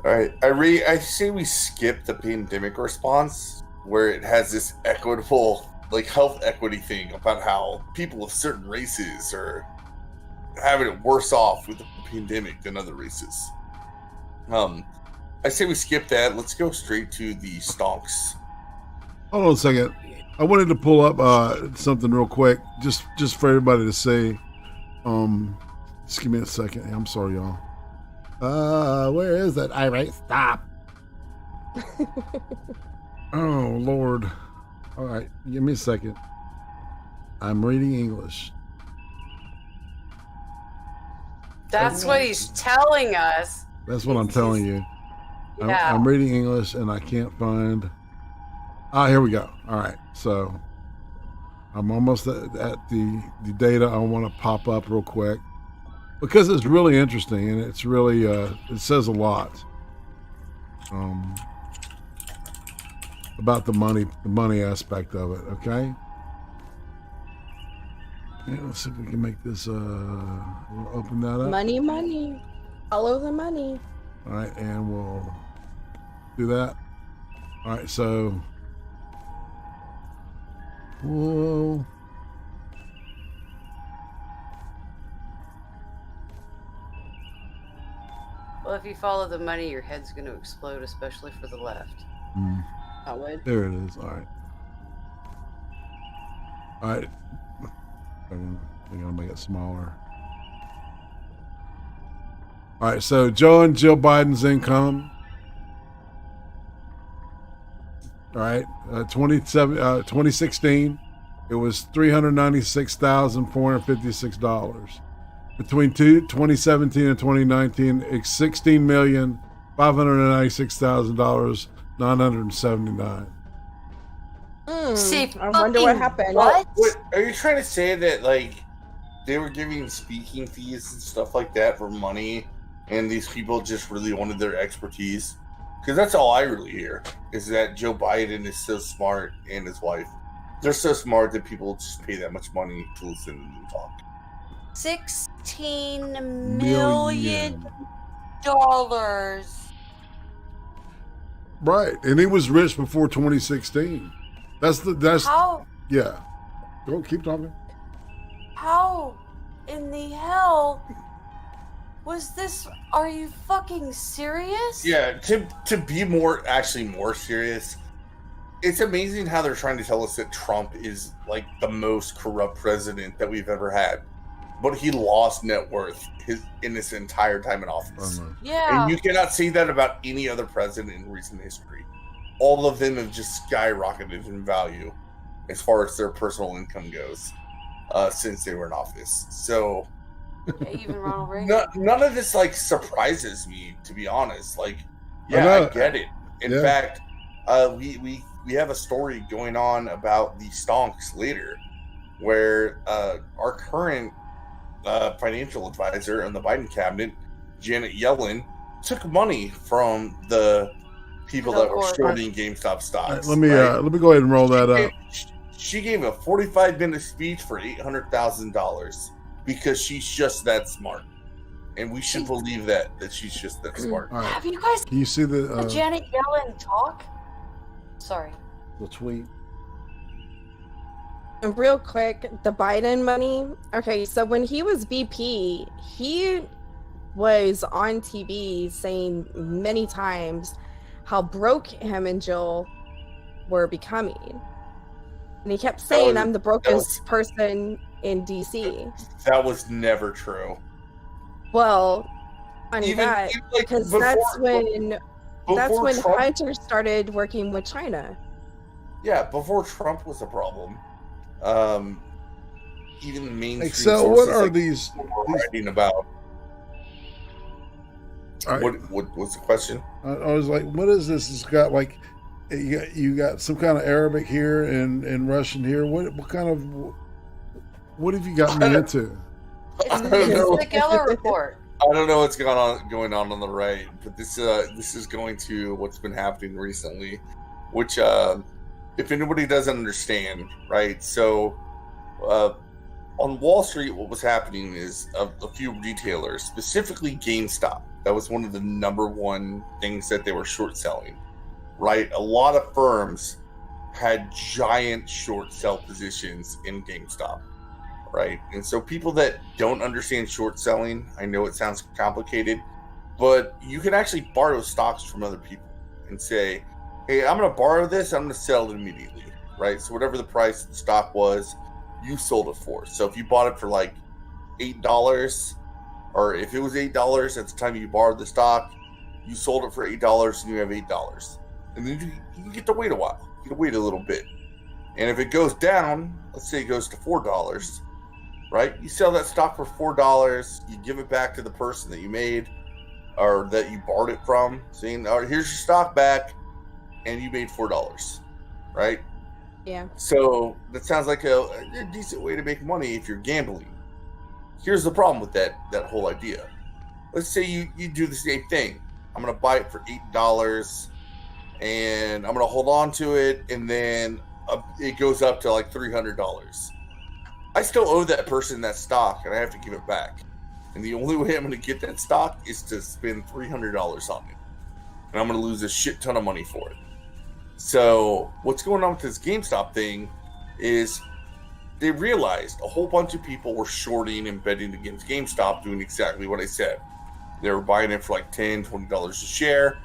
All right, I say we skip the pandemic response, where it has this equitable, like, health equity thing about how people of certain races are having it worse off with the pandemic than other races. I say we skip that. Let's go straight to the stonks. Hold on a second. I wanted to pull up something real quick, just for everybody to see. Just give me a second. I'm sorry, y'all. Where is it? All right, stop. Oh, Lord. All right, give me a second. I'm reading English. That's what he's telling us. That's what I'm telling you. Yeah. I'm reading English and I can't find. Here we go. All right, so I'm almost at the data I want to pop up real quick, because it's really interesting and it's really it says a lot about the money aspect of it. Okay, yeah, let's see if we can make this we'll open that up. Money, follow the money. All right, and we'll do that. All right, so whoa. Well, if you follow the money, your head's going to explode, especially for the left. I would. There it is. All right. All right. I'm gonna make it smaller. All right. So Joe and Jill Biden's income. All right. 2016, it was $396,456. Between 2017 and 2019, it's $16,596,979. See, I wonder what happened. What? Are you trying to say that like they were giving speaking fees and stuff like that for money, and these people just really wanted their expertise? Because that's all I really hear is that Joe Biden is so smart and his wife. They're so smart that people just pay that much money to listen to them talk. $16 million. Right, and he was rich before 2016. That's How? Yeah. Go keep talking. How in the hell was this? Are you fucking serious? Yeah, to be more serious, it's amazing how they're trying to tell us that Trump is like the most corrupt president that we've ever had. But he lost net worth in his entire time in office. Yeah. And you cannot say that about any other president in recent history. All of them have just skyrocketed in value as far as their personal income goes since they were in office. So even Ronald Reagan. none of this like surprises me, to be honest. Like, I get it. In fact, we have a story going on about the stonks later, where our current financial advisor in the Biden cabinet, Janet Yellen, took money from the people that were shorting GameStop stocks. Let me go ahead and roll that up. She gave a 45-minute speech for $800,000 because she's just that smart, and we should believe that she's just that smart. Right. Have you guys? Can you see the Janet Yellen talk? Sorry. The tweet. Real quick, the Biden money. Okay, so when he was VP, he was on TV saying many times how broke him and Jill were becoming. And he kept saying, I'm the brokest person in DC. That was never true. Well, funny that, because that's when Trump, Hunter started working with China. Yeah, before Trump was a problem. Even the mainstream so sources, what are these writing about? Right. What's the question? I was like, what is this? It's got like you got some kind of Arabic here and Russian here. What kind of what have you got me into? It's the Geller report. I don't know what's going on the right, but this is going to what's been happening recently, which if anybody doesn't understand, right? So on Wall Street, what was happening is a few retailers, specifically GameStop, that was one of the number one things that they were short selling, right? A lot of firms had giant short sell positions in GameStop, right? And so people that don't understand short selling, I know it sounds complicated, but you can actually borrow stocks from other people and say, hey, I'm going to borrow this, I'm going to sell it immediately, right? So whatever the price of the stock was, you sold it for. So if you bought it for like $8, or if it was $8 at the time you borrowed the stock, you sold it for $8 and you have $8. And then you get to wait a while. You get to wait a little bit. And if it goes down, let's say it goes to $4, right? You sell that stock for $4, you give it back to the person that you made or that you borrowed it from, saying, all right, here's your stock back, and you made $4, right? Yeah. So that sounds like a decent way to make money if you're gambling. Here's the problem with that whole idea. Let's say you do the same thing. I'm going to buy it for $8, and I'm going to hold on to it, and then it goes up to like $300. I still owe that person that stock, and I have to give it back. And the only way I'm going to get that stock is to spend $300 on it. And I'm going to lose a shit ton of money for it. So what's going on with this GameStop thing is they realized a whole bunch of people were shorting and betting against GameStop, doing exactly what I said. They were buying it for like $10, $20 a share,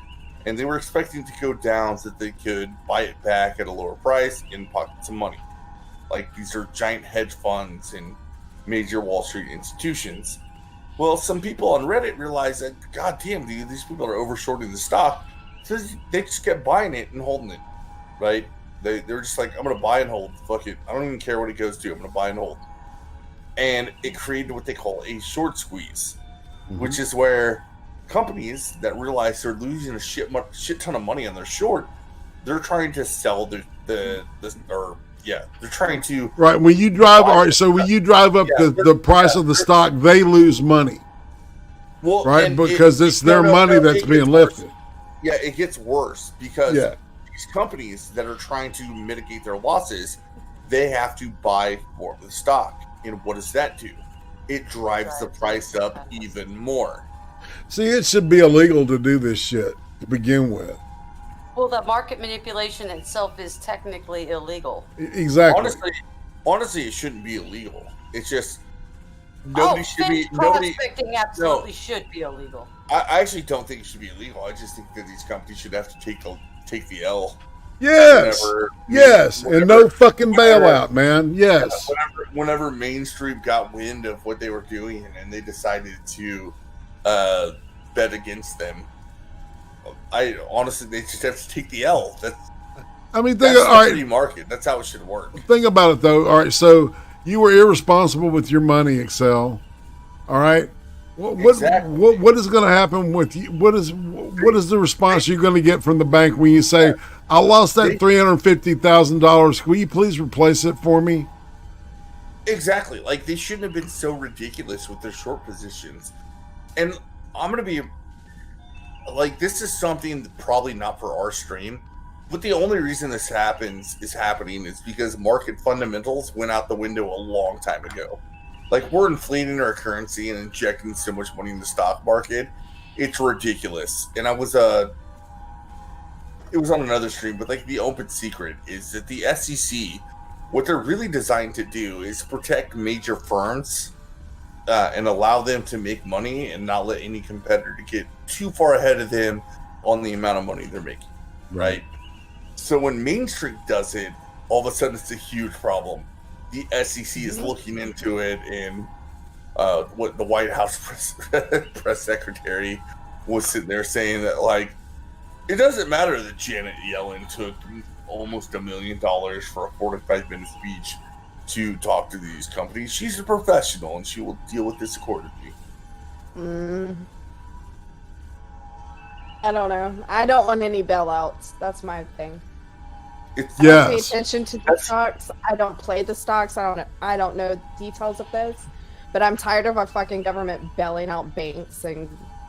and they were expecting to go down so that they could buy it back at a lower price and pocket some money. Like, these are giant hedge funds and major Wall Street institutions. Well, some people on Reddit realized that, god damn, these people are overshorting the stock, so they just kept buying it and holding it, right? They're just like, I'm going to buy and hold. Fuck it. I don't even care what it goes to. I'm going to buy and hold. And it created what they call a short squeeze, which is where companies that realize they're losing a shit ton of money on their short, they're trying to sell they're trying to... Right, when you drive up the price of the stock, they lose money. Well, right, because it's their money that's being lifted. Yeah, it gets worse because these companies that are trying to mitigate their losses, they have to buy more of the stock. And what does that do? It drives the price up even more. See, it should be illegal to do this shit to begin with. Well, the market manipulation itself is technically illegal. Exactly. Honestly, it shouldn't be illegal. It's just nobody should be. Prospecting absolutely should be illegal. I actually don't think it should be illegal. I just think that these companies should have to take the L. Yes. And no fucking bailout, man. Yes. Whenever Mainstream got wind of what they were doing and they decided to bet against them, I honestly, they just have to take the L. That's the free market. That's how it should work. Think about it, though. All right, so you were irresponsible with your money, Excel. All right. What is going to happen with you? What is the response you're going to get from the bank when you say, "I lost that $350,000. Will you please replace it for me?" Exactly. Like, they shouldn't have been so ridiculous with their short positions. And I'm going to be like, this is something probably not for our stream, but the only reason this is happening is because market fundamentals went out the window a long time ago. Like, we're inflating our currency and injecting so much money in the stock market. It's ridiculous. And it was on another stream, but like, the open secret is that the SEC, what they're really designed to do is protect major firms and allow them to make money and not let any competitor get too far ahead of them on the amount of money they're making, right? So when Main Street does it, all of a sudden it's a huge problem. The SEC is looking into it, and what the White House press secretary was sitting there saying that, like, it doesn't matter that Janet Yellen took almost $1 million for a 45-minute speech to talk to these companies. She's a professional, and she will deal with this accordingly. I don't know. I don't want any bailouts. That's my thing. I pay attention to the stocks. I don't play the stocks. I don't know details of this. But I'm tired of our fucking government bailing out banks and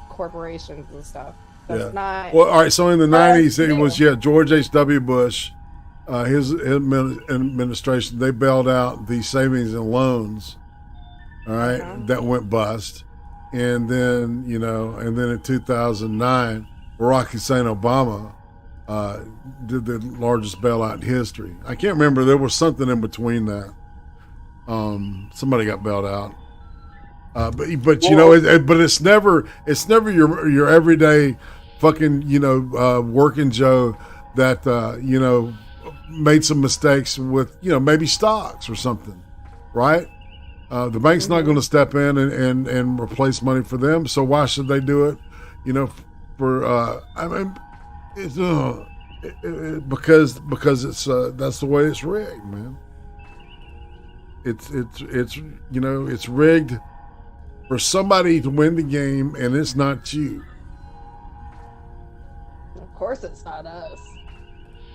corporations and stuff. That's not... Well, all right, so in the 90s, it was, George H.W. Bush, his administration, they bailed out the savings and loans, all right, that went bust. And then, in 2009, Barack Hussein Obama did the largest bailout in history. I can't remember. There was something in between that. Somebody got bailed out. But it's never your everyday fucking working Joe that made some mistakes with maybe stocks or something, right? The bank's not going to step in and replace money for them, so why should they do it? Because it's that's the way it's rigged, man. It's rigged for somebody to win the game, and it's not you. Of course, it's not us.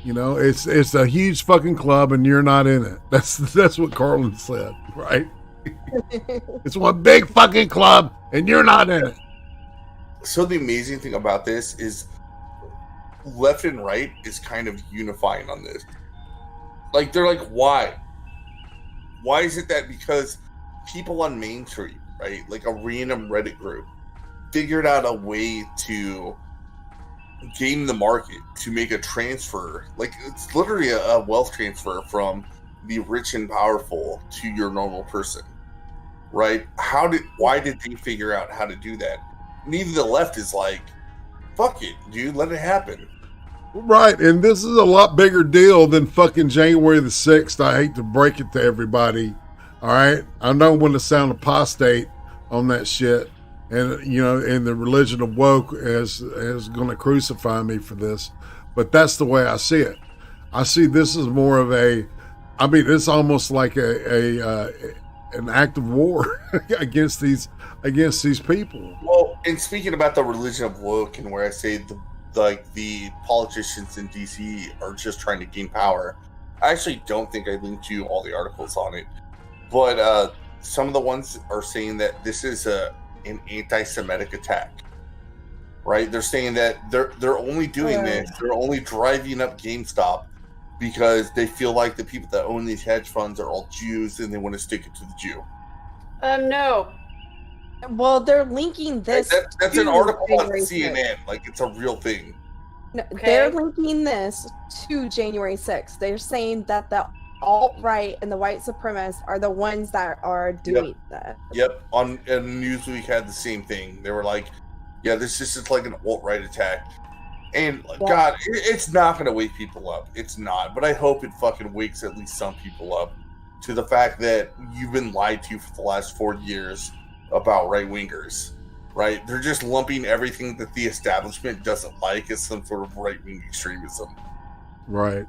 It's a huge fucking club, and you're not in it. That's what Carlin said, right? It's one big fucking club, and you're not in it. So the amazing thing about this is left and right is kind of unifying on this. Like, they're like, why? Why is it that because people on Main Street, right, like a random Reddit group, figured out a way to game the market to make a transfer, like it's literally a wealth transfer from the rich and powerful to your normal person, right? Why did they figure out how to do that? neither the left is like, fuck it, dude, let it happen. Right, and this is a lot bigger deal than fucking January the 6th. I hate to break it to everybody. All right, I don't want to sound apostate on that shit, and and the religion of woke is going to crucify me for this, but that's the way I see it. I see this as more of it's almost like an act of war against these people. Well, and speaking about the religion of woke, and where I say the politicians in DC are just trying to gain power, I actually don't think I linked you all the articles on it, but some of the ones are saying that this is an anti-Semitic attack. Right? They're saying that they're only doing this, they're only driving up GameStop because they feel like the people that own these hedge funds are all Jews and they want to stick it to the Jew. No. Well, they're linking this. That's an article on CNN. Like, it's a real thing. No, they're linking this to January 6th. They're saying that the alt-right and the white supremacists are the ones that are doing that. Yep. On Newsweek had the same thing. They were like, yeah, this is just like an alt-right attack. And God, it's not going to wake people up. It's not. But I hope it fucking wakes at least some people up to the fact that you've been lied to for the last 4 years about right-wingers, right? They're just lumping everything that the establishment doesn't like as some sort of right-wing extremism. Right.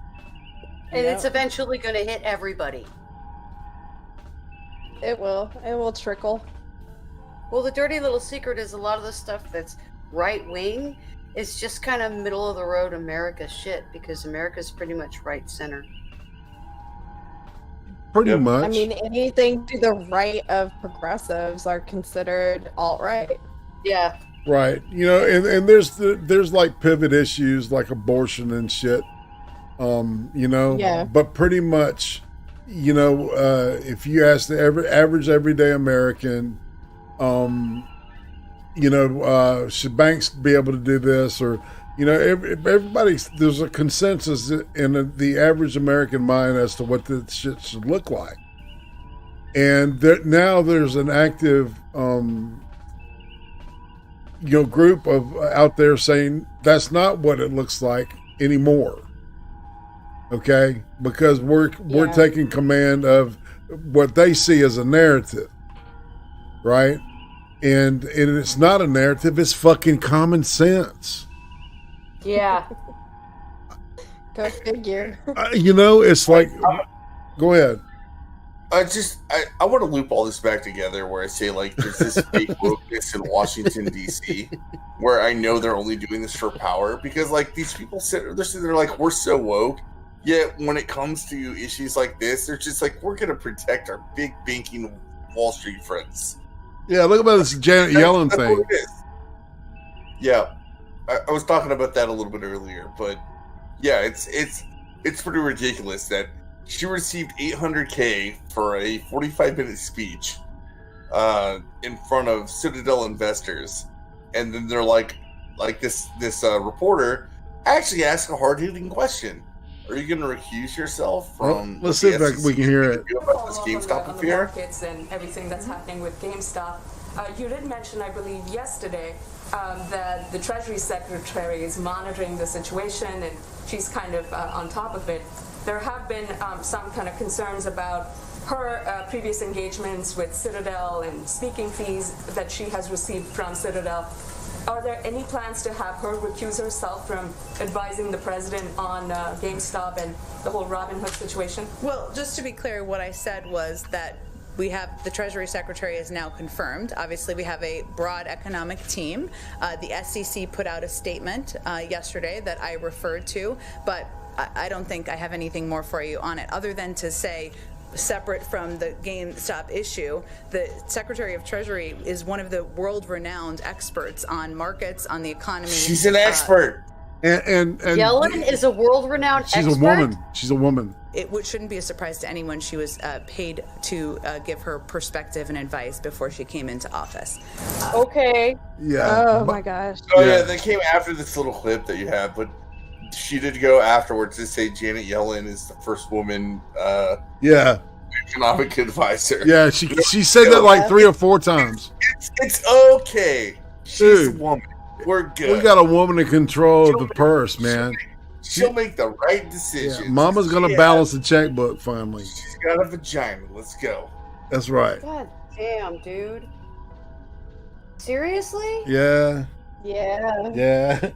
And it's eventually going to hit everybody. It will. It will trickle. Well, the dirty little secret is a lot of the stuff that's right-wing is just kind of middle-of-the-road America shit, because America's pretty much right-center. Pretty much. I mean, anything to the right of progressives are considered alt-right. Yeah. Right. And there's like pivot issues like abortion and shit. Yeah. But pretty much, if you ask the average everyday American, should banks be able to do this, or everybody, there's a consensus in the average American mind as to what this shit should look like. And now there's an active, group of out there saying that's not what it looks like anymore. Okay, because we're taking command of what they see as a narrative, right? And it's not a narrative; it's fucking common sense. Yeah. Go figure. It's like, go ahead. I want to loop all this back together where I say, like, there's this fake wokeness in Washington, D.C., where I know they're only doing this for power, because, like, these people they're sitting there like, we're so woke, yet when it comes to issues like this, they're just like, we're going to protect our big banking Wall Street friends. Yeah, look about this Janet Yellen thing. What it is. Yeah. I was talking about that a little bit earlier, but yeah, it's pretty ridiculous that she received $800K for a 45-minute speech in front of Citadel investors, and then they're like this reporter actually asked a hard-hitting question: are you going to recuse yourself from? Let's see if we can hear it. About this GameStop affair? Markets and everything that's happening with GameStop. You did mention, I believe, yesterday that the Treasury Secretary is monitoring the situation and she's kind of on top of it. There have been some kind of concerns about her previous engagements with Citadel and speaking fees that she has received from Citadel. Are there any plans to have her recuse herself from advising the president on GameStop and the whole Robinhood situation? Well, just to be clear, what I said was that we have the Treasury Secretary is now confirmed. Obviously, we have a broad economic team. The SEC put out a statement yesterday that I referred to, but I don't think I have anything more for you on it, other than to say, separate from the GameStop issue, the Secretary of Treasury is one of the world-renowned experts on markets, on the economy. She's an expert. And Yellen is a world-renowned expert? She's a woman. It shouldn't be a surprise to anyone. She was paid to give her perspective and advice before she came into office. Okay. Yeah. Oh my gosh. Oh yeah, they came after this little clip that you have, but she did go afterwards to say Janet Yellen is the first woman economic advisor. Yeah, she said that like 3 or 4 times. It's okay She's a woman. We're good. We got a woman in control of the purse, man. She'll make the right decisions. Yeah, Mama's gonna balance the checkbook finally. She's got a vagina. Let's go. That's right. God damn, dude. Seriously? Yeah. Yeah. Yeah.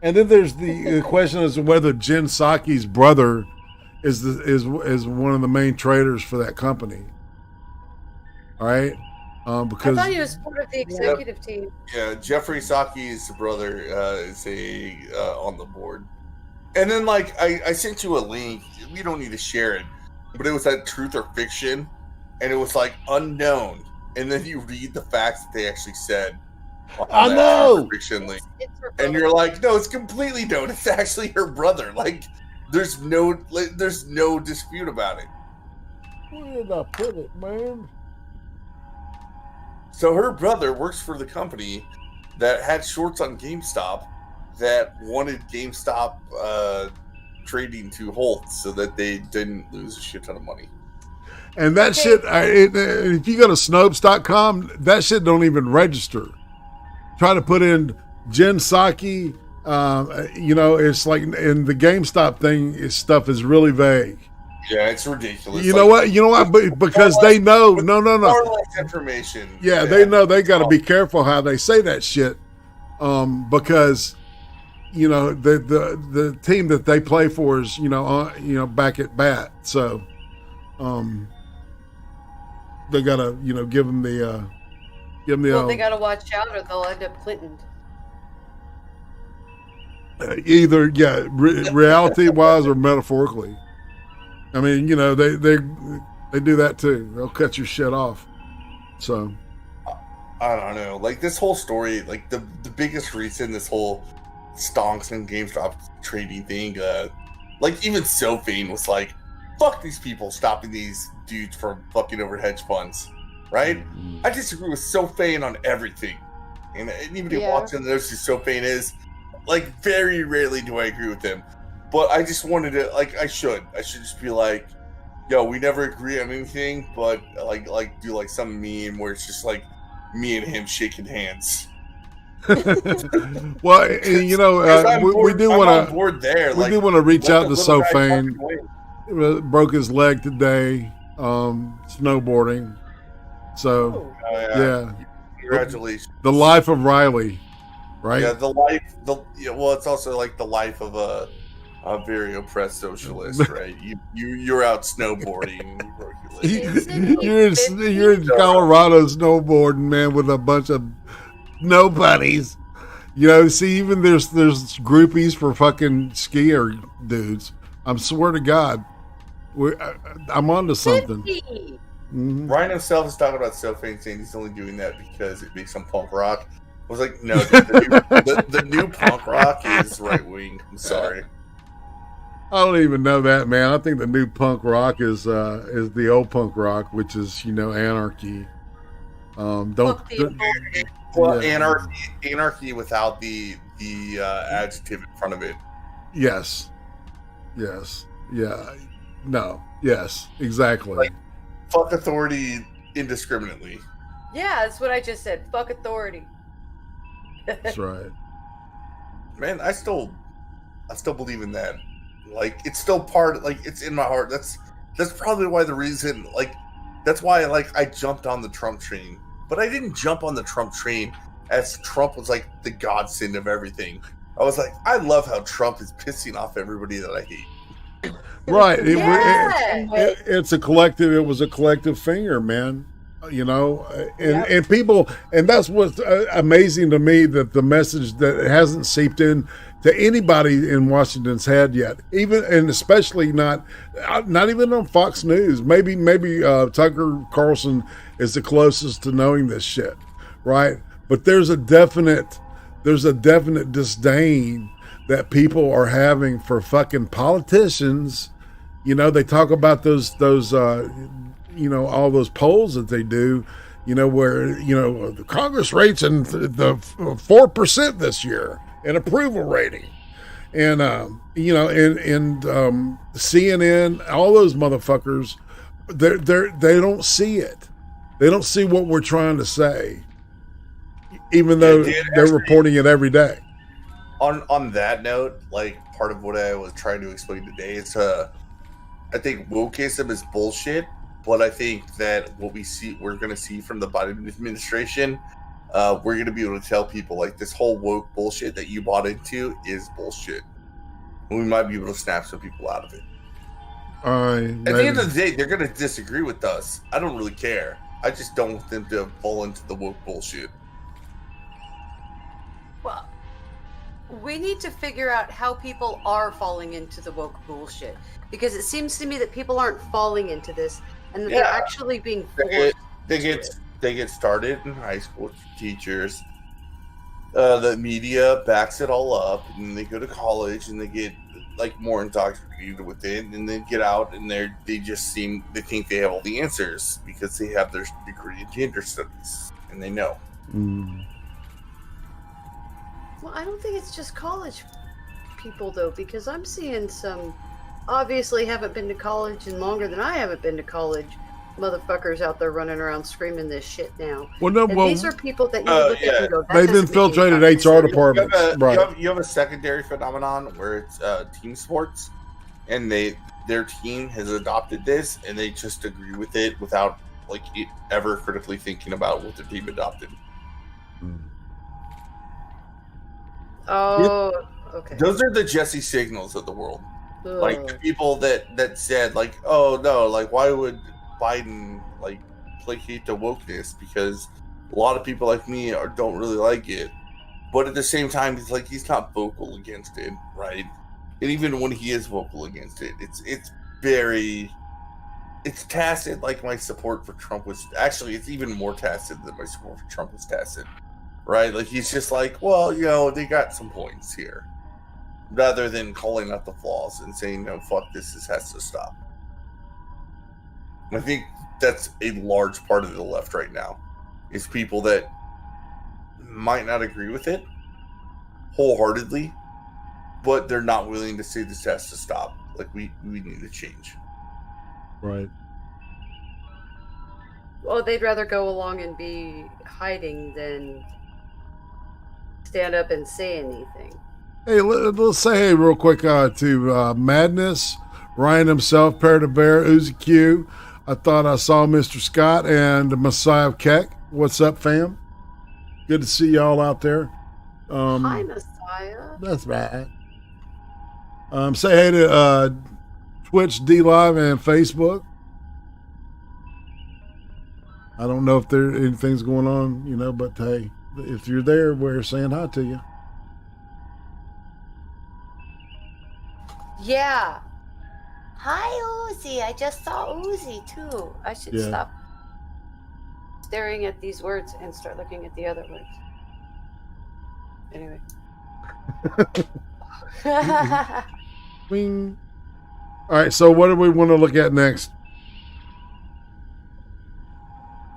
And then there's the question as to whether Jen Psaki's brother is one of the main traders for that company. All right. Because I thought he was part of the executive team. Yeah, Jeffrey Psaki's brother is on the board. And then, like, I sent you a link. We don't need to share it, but it was that Truth or Fiction, and it was like unknown. And then you read the facts that they actually said. I know. Fiction link, and you're like, no, it's completely known. It's actually her brother. Like, there's no dispute about it. Where did I put it, man? So her brother works for the company that had shorts on GameStop that wanted GameStop trading to halt so that they didn't lose a shit ton of money. And that shit, if you go to Snopes.com, that shit don't even register. Try to put in Jen Psaki, it's like in the GameStop thing, stuff is really vague. Yeah, it's ridiculous. You know what? Because they know, no. More or less information. Yeah, they know they got to be careful how they say that shit, because the team that they play for is back at bat, so they got to give them the. Well, they got to watch out, or they'll end up Clinton. Either reality wise or metaphorically. I mean, they do that too. They'll cut your shit off. So I don't know. Like, this whole story, like the biggest reason this whole stonks and GameStop trading thing, like even Sophane was like, "Fuck these people stopping these dudes from fucking over hedge funds." Right? Mm-hmm. I disagree with Sophane on everything, and anybody watching knows who Sophane is. Like, very rarely do I agree with him. But I just wanted to, like, I should just be like, yo, we never agree on anything, but like do like some meme where it's just like me and him shaking hands. Well, we do want to reach out to Sophane. Broke his leg today, snowboarding. So yeah, congratulations. The life of Riley, right? Yeah, it's also like the life of a very oppressed socialist, right? You're out snowboarding. You're in Colorado snowboarding, man, with a bunch of nobodies. See, even there's groupies for fucking skier dudes. I swear to God, I'm onto something. Mm-hmm. Ryan himself is talking about Sophane, saying he's only doing that because it makes him punk rock. I was like, no, the new punk rock is right wing. I'm sorry. I don't even know that, man. I think the new punk rock is the old punk rock, which is anarchy. Anarchy without the adjective in front of it. Yes. Yeah. No. Yes. Exactly. Like, fuck authority indiscriminately. Yeah, that's what I just said. Fuck authority. That's right. Man, I still believe in that. Like, it's still part, like, it's in my heart. That's probably why that's why I jumped on the Trump train. But I didn't jump on the Trump train as Trump was like the godsend of everything. I was like, I love how Trump is pissing off everybody that I hate. Right. It's a collective. It was a collective finger, man. And people, and that's what's amazing to me, that the message that hasn't seeped in to anybody in Washington's head yet, and especially not even on Fox News. Maybe Tucker Carlson is the closest to knowing this shit, right? But there's a definite disdain that people are having for fucking politicians. They talk about those all those polls that they do, where the Congress rates in the 4% this year in approval rating, and CNN, all those motherfuckers, they don't see it. They don't see what we're trying to say. even though they're reporting it every day. On that note, like part of what I was trying to explain today is I think wokeism is bullshit, but I think that what we're going to see from the Biden administration, we're going to be able to tell people like this whole woke bullshit that you bought into is bullshit. And we might be able to snap some people out of it. At the end of the day, they're going to disagree with us. I don't really care. I just don't want them to fall into the woke bullshit. Well, we need to figure out how people are falling into the woke bullshit, because it seems to me that people aren't falling into this, and that they're actually being forced. They get started in high school teachers. The media backs it all up, and they go to college and they get like more indoctrinated with it, and they get out and they think they have all the answers because they have their degree in gender studies and they know. Well, I don't think it's just college people, though, because I'm seeing some obviously haven't been to college and longer than I haven't been to college motherfuckers out there running around screaming this shit now. These are people that you look at and go, that they've doesn't infiltrated make any HR departments. You have a secondary phenomenon where it's team sports, and their team has adopted this, and they just agree with it without like ever critically thinking about what the team adopted. Oh, okay. Those are the Jesse Signals of the world. Like the people that said like, oh no, like why would Biden like placate to wokeness, because a lot of people like me don't really like it, but at the same time he's not vocal against it, right? And even when he is vocal against it, it's tacit. Like my support for Trump was actually, it's even more tacit than my support for Trump was tacit, right? Like he's just like, well, they got some points here, rather than calling out the flaws and saying, no, fuck this has to stop. I think that's a large part of the left right now, is people that might not agree with it wholeheartedly, but they're not willing to say this has to stop. Like we need to change. Right. Well, they'd rather go along and be hiding than stand up and say anything. Hey, let's say hey real quick to Madness, Ryan himself, Parrot of Bear, Uzi Q. I thought I saw Mr. Scott and Messiah Keck. What's up, fam? Good to see y'all out there. Hi, Messiah. That's right. Say hey to Twitch, D Live, and Facebook. I don't know if anything's going on, but hey, if you're there, we're saying hi to you. Yeah. Hi, Uzi. I just saw Uzi, too. I should stop staring at these words and start looking at the other words. Anyway. Bing. All right, so what do we want to look at next?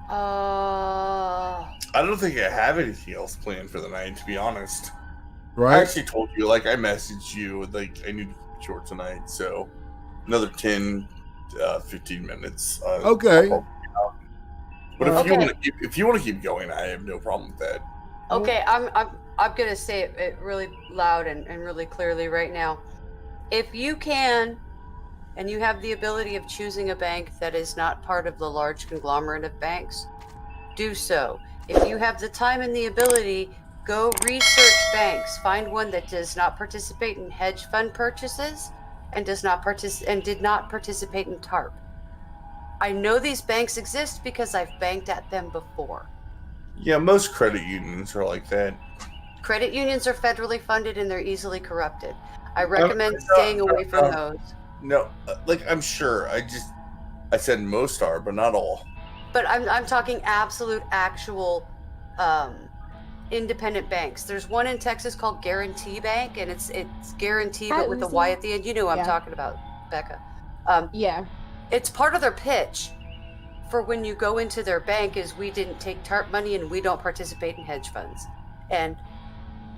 I don't think I have anything else planned for the night, to be honest. Right. I actually told you, I messaged you, I need to keep it short tonight, so another 10, 15 minutes. Okay. But if you want to keep going, I have no problem with that. Okay, I'm gonna say it really loud and really clearly right now. If you can, and you have the ability of choosing a bank that is not part of the large conglomerate of banks, do so. If you have the time and the ability, go research banks. Find one that does not participate in hedge fund purchases and did not participate in TARP. I know these banks exist because I've banked at them before. Yeah, most credit unions are like that. Credit unions are federally funded and they're easily corrupted. I recommend staying away from those. No, I'm sure. I said most are, but not all. But I'm talking actual independent banks. There's one in Texas called Guarantee Bank, and it's Guarantee, but with a Y at the end. You know what I'm talking about, Becca. Yeah. It's part of their pitch for when you go into their bank is we didn't take TARP money and we don't participate in hedge funds. And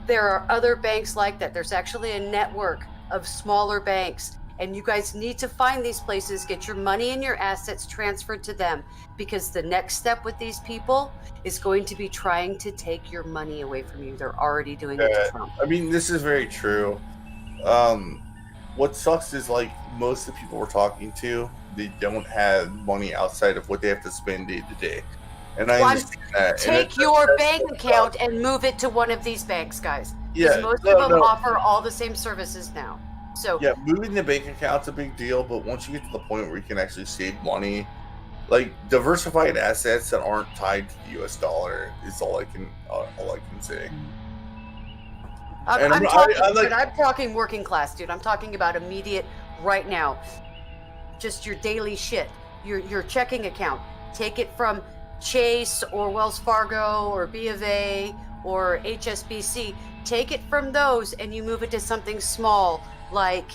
there are other banks like that. There's actually a network of smaller banks, And you guys need to find these places, get your money and your assets transferred to them, because the next step with these people is going to be trying to take your money away from you. They're already doing it to Trump. I mean, this is very true. What sucks is, like, most of the people we're talking to, they don't have money outside of what they have to spend day to day. And I understand that. Take your bank account and move it to one of these banks, guys. Because Yeah, most no, of them no. offer all the same services now. So Yeah, moving the bank account's a big deal, but once you get to the point where you can actually save money, like diversified assets that aren't tied to the US dollar is all I can say. And I'm talking working class, dude. I'm talking about immediate, right now. Just your daily shit, your checking account. Take it from Chase or Wells Fargo or B of A or HSBC. Take it from those and you move it to something small like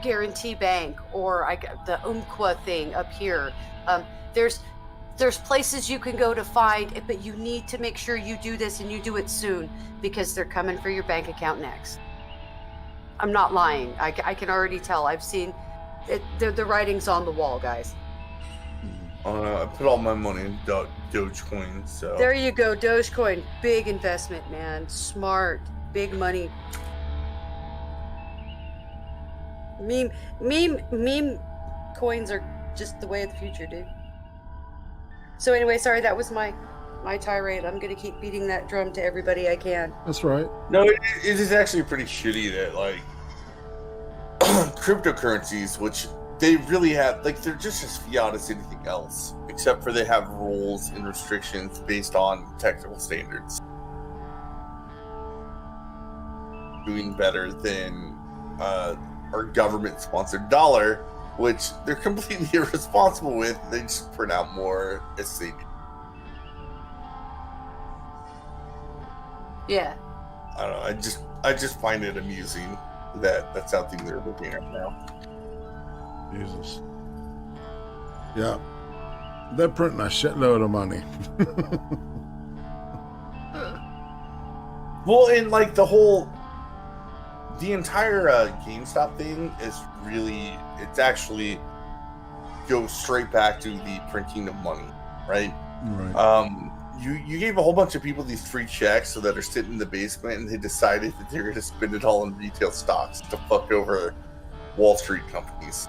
Guarantee Bank or the Umpqua thing up here. There's places you can go to find it, but you need to make sure you do this and you do it soon, because they're coming for your bank account next. I'm not lying. I can already tell. I've seen it. The writing's on the wall, guys. I put all my money in Dogecoin, so There you go, Dogecoin. Big investment, man. Smart. Big money. Meme coins are just the way of the future, dude. So anyway, sorry, that was my tirade. I'm gonna keep beating that drum to everybody I can. That's right. No, it is actually pretty shitty that, like, cryptocurrencies, which they really have, like, they're just as fiat as anything else, except for they have rules and restrictions based on technical standards. Doing better than our government-sponsored dollar, which they're completely irresponsible with. They just print out more as they do. Yeah. I don't know. I just find it amusing that that's how things are looking right now. Jesus. Yeah. They're printing a shitload of money. Well, and like the entire GameStop thing is really, it's actually goes straight back to the printing of money, right? Right. You gave a whole bunch of people these free checks so that are sitting in the basement, and they decided that they're going to spend it all in retail stocks to fuck over Wall Street companies,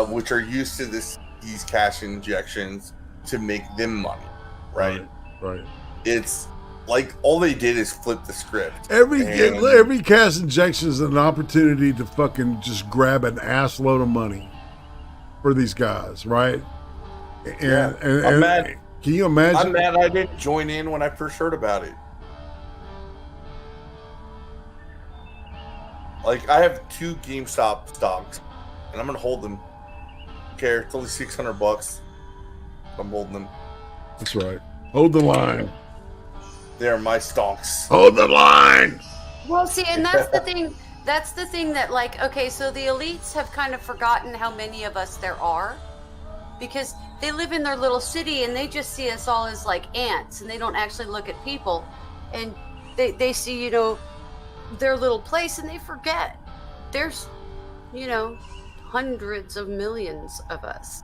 which are used to these cash injections to make them money, right? Right. It's like all they did is flip the script. Every cash injection is an opportunity to fucking just grab an ass load of money for these guys, right? And I'm mad. Can you imagine? I'm mad I didn't join in when I first heard about it. Like, I have 2 GameStop stocks, and I'm gonna hold them. Don't care, it's only $600. I'm holding them. That's right. Hold the line. They're my stocks. Hold the line. Well, see, and that's the thing. That's the thing that, like, okay, so the elites have kind of forgotten how many of us there are, because they live in their little city and they just see us all as like ants, and they don't actually look at people, and they see, their little place, and they forget there's, hundreds of millions of us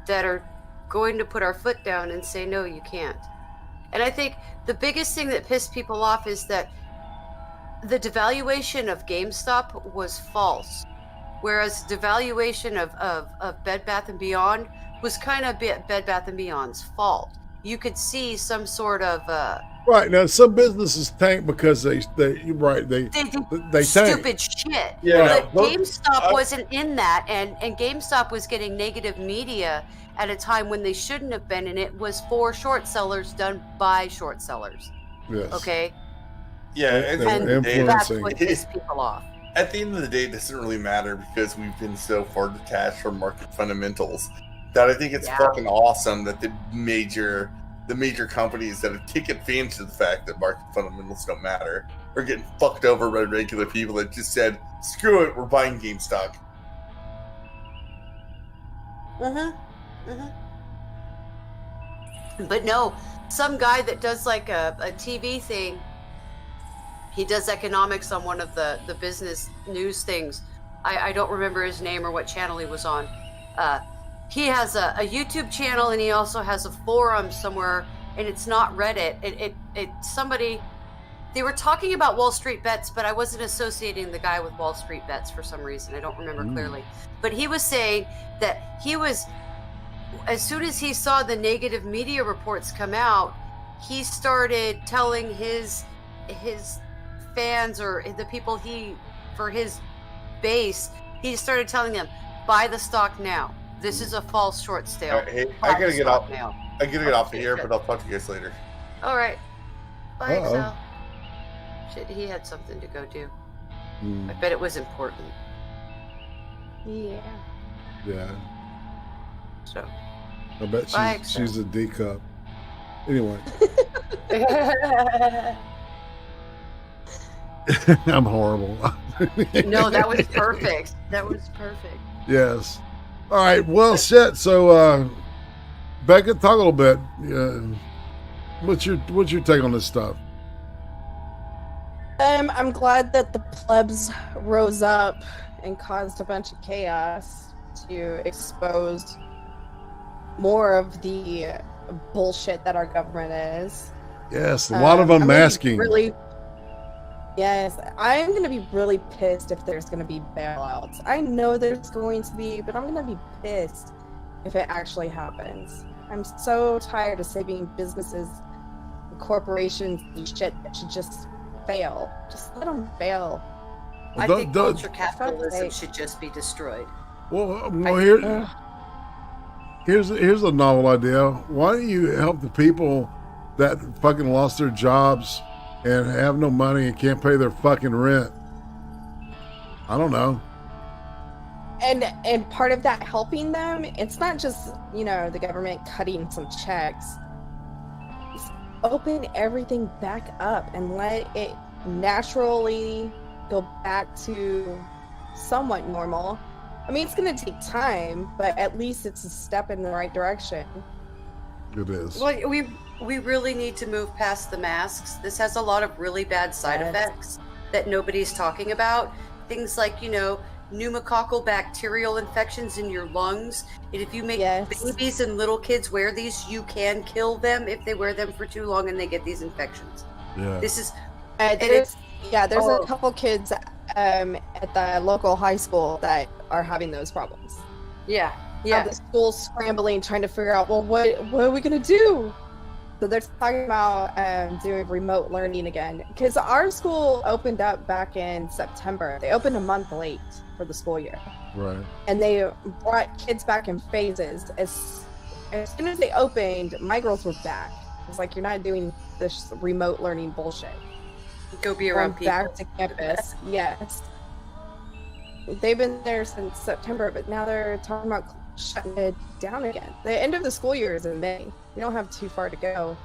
that are going to put our foot down and say, no, you can't. And I think the biggest thing that pissed people off is that the devaluation of GameStop was false, whereas devaluation of Bed Bath & Beyond was kind of Bed Bath & Beyond's fault. You could see some sort of right. Now some businesses tank because they tank. stupid shit. Yeah. But GameStop wasn't in that, and GameStop was getting negative media at a time when they shouldn't have been, and it was for short sellers done by short sellers. Yes. Okay. Yeah, and that's what pissed people off. At the end of the day, it doesn't really matter because we've been so far detached from market fundamentals that I think it's fucking awesome that the major companies that take advantage of the fact that market fundamentals don't matter are getting fucked over by regular people that just said, screw it, we're buying GameStop. But no, some guy that does like a TV thing, he does economics on one of the business news things, I don't remember his name or what channel he was on. He has a YouTube channel, and he also has a forum somewhere, and it's not Reddit. It's somebody. They were talking about Wall Street Bets, but I wasn't associating the guy with Wall Street Bets for some reason. I don't remember clearly. But he was saying that he was, as soon as he saw the negative media reports come out, he started telling his fans or the people for his base, he started telling them, buy the stock now. This is a false short sale. Hey, I gotta get off now. I gotta get off the air, but I'll talk to you guys later. All right. Bye, Excel. Shit, he had something to go do. I bet it was important. Yeah. Yeah. So. I bet she's a D cup. Anyway. I'm horrible. No, that was perfect. That was perfect. Yes. All right. Well, shit. So, Becca, talk a little bit. What's your take on this stuff? I'm glad that the plebs rose up and caused a bunch of chaos to expose more of the bullshit that our government is. Yes, a lot of unmasking. Yes, I'm going to be really pissed if there's going to be bailouts. I know there's going to be, but I'm going to be pissed if it actually happens. I'm so tired of saving businesses, corporations, and shit that should just fail. Just let them fail. I think culture capitalism should just be destroyed. Well, here's a novel idea. Why don't you help the people that fucking lost their jobs and have no money and can't pay their fucking rent? I don't know. And part of that helping them, it's not just, the government cutting some checks. It's open everything back up and let it naturally go back to somewhat normal. I mean, it's going to take time, but at least it's a step in the right direction. It is. Well, we really need to move past the masks. This has a lot of really bad side effects that nobody's talking about. Things like, pneumococcal bacterial infections in your lungs. And if you make babies and little kids wear these, you can kill them if they wear them for too long and they get these infections. Yeah. This is... there's a couple kids at the local high school that are having those problems. Yeah. The school's scrambling, trying to figure out, well, what are we going to do? So they're talking about doing remote learning again. Because our school opened up back in September. They opened a month late for the school year. Right. And they brought kids back in phases. As soon as they opened, my girls were back. It's like, you're not doing this remote learning bullshit. Go be around people. Back to campus. Yes. They've been there since September, but now they're talking about shutting it down again. The end of the school year is in May. We don't have too far to go.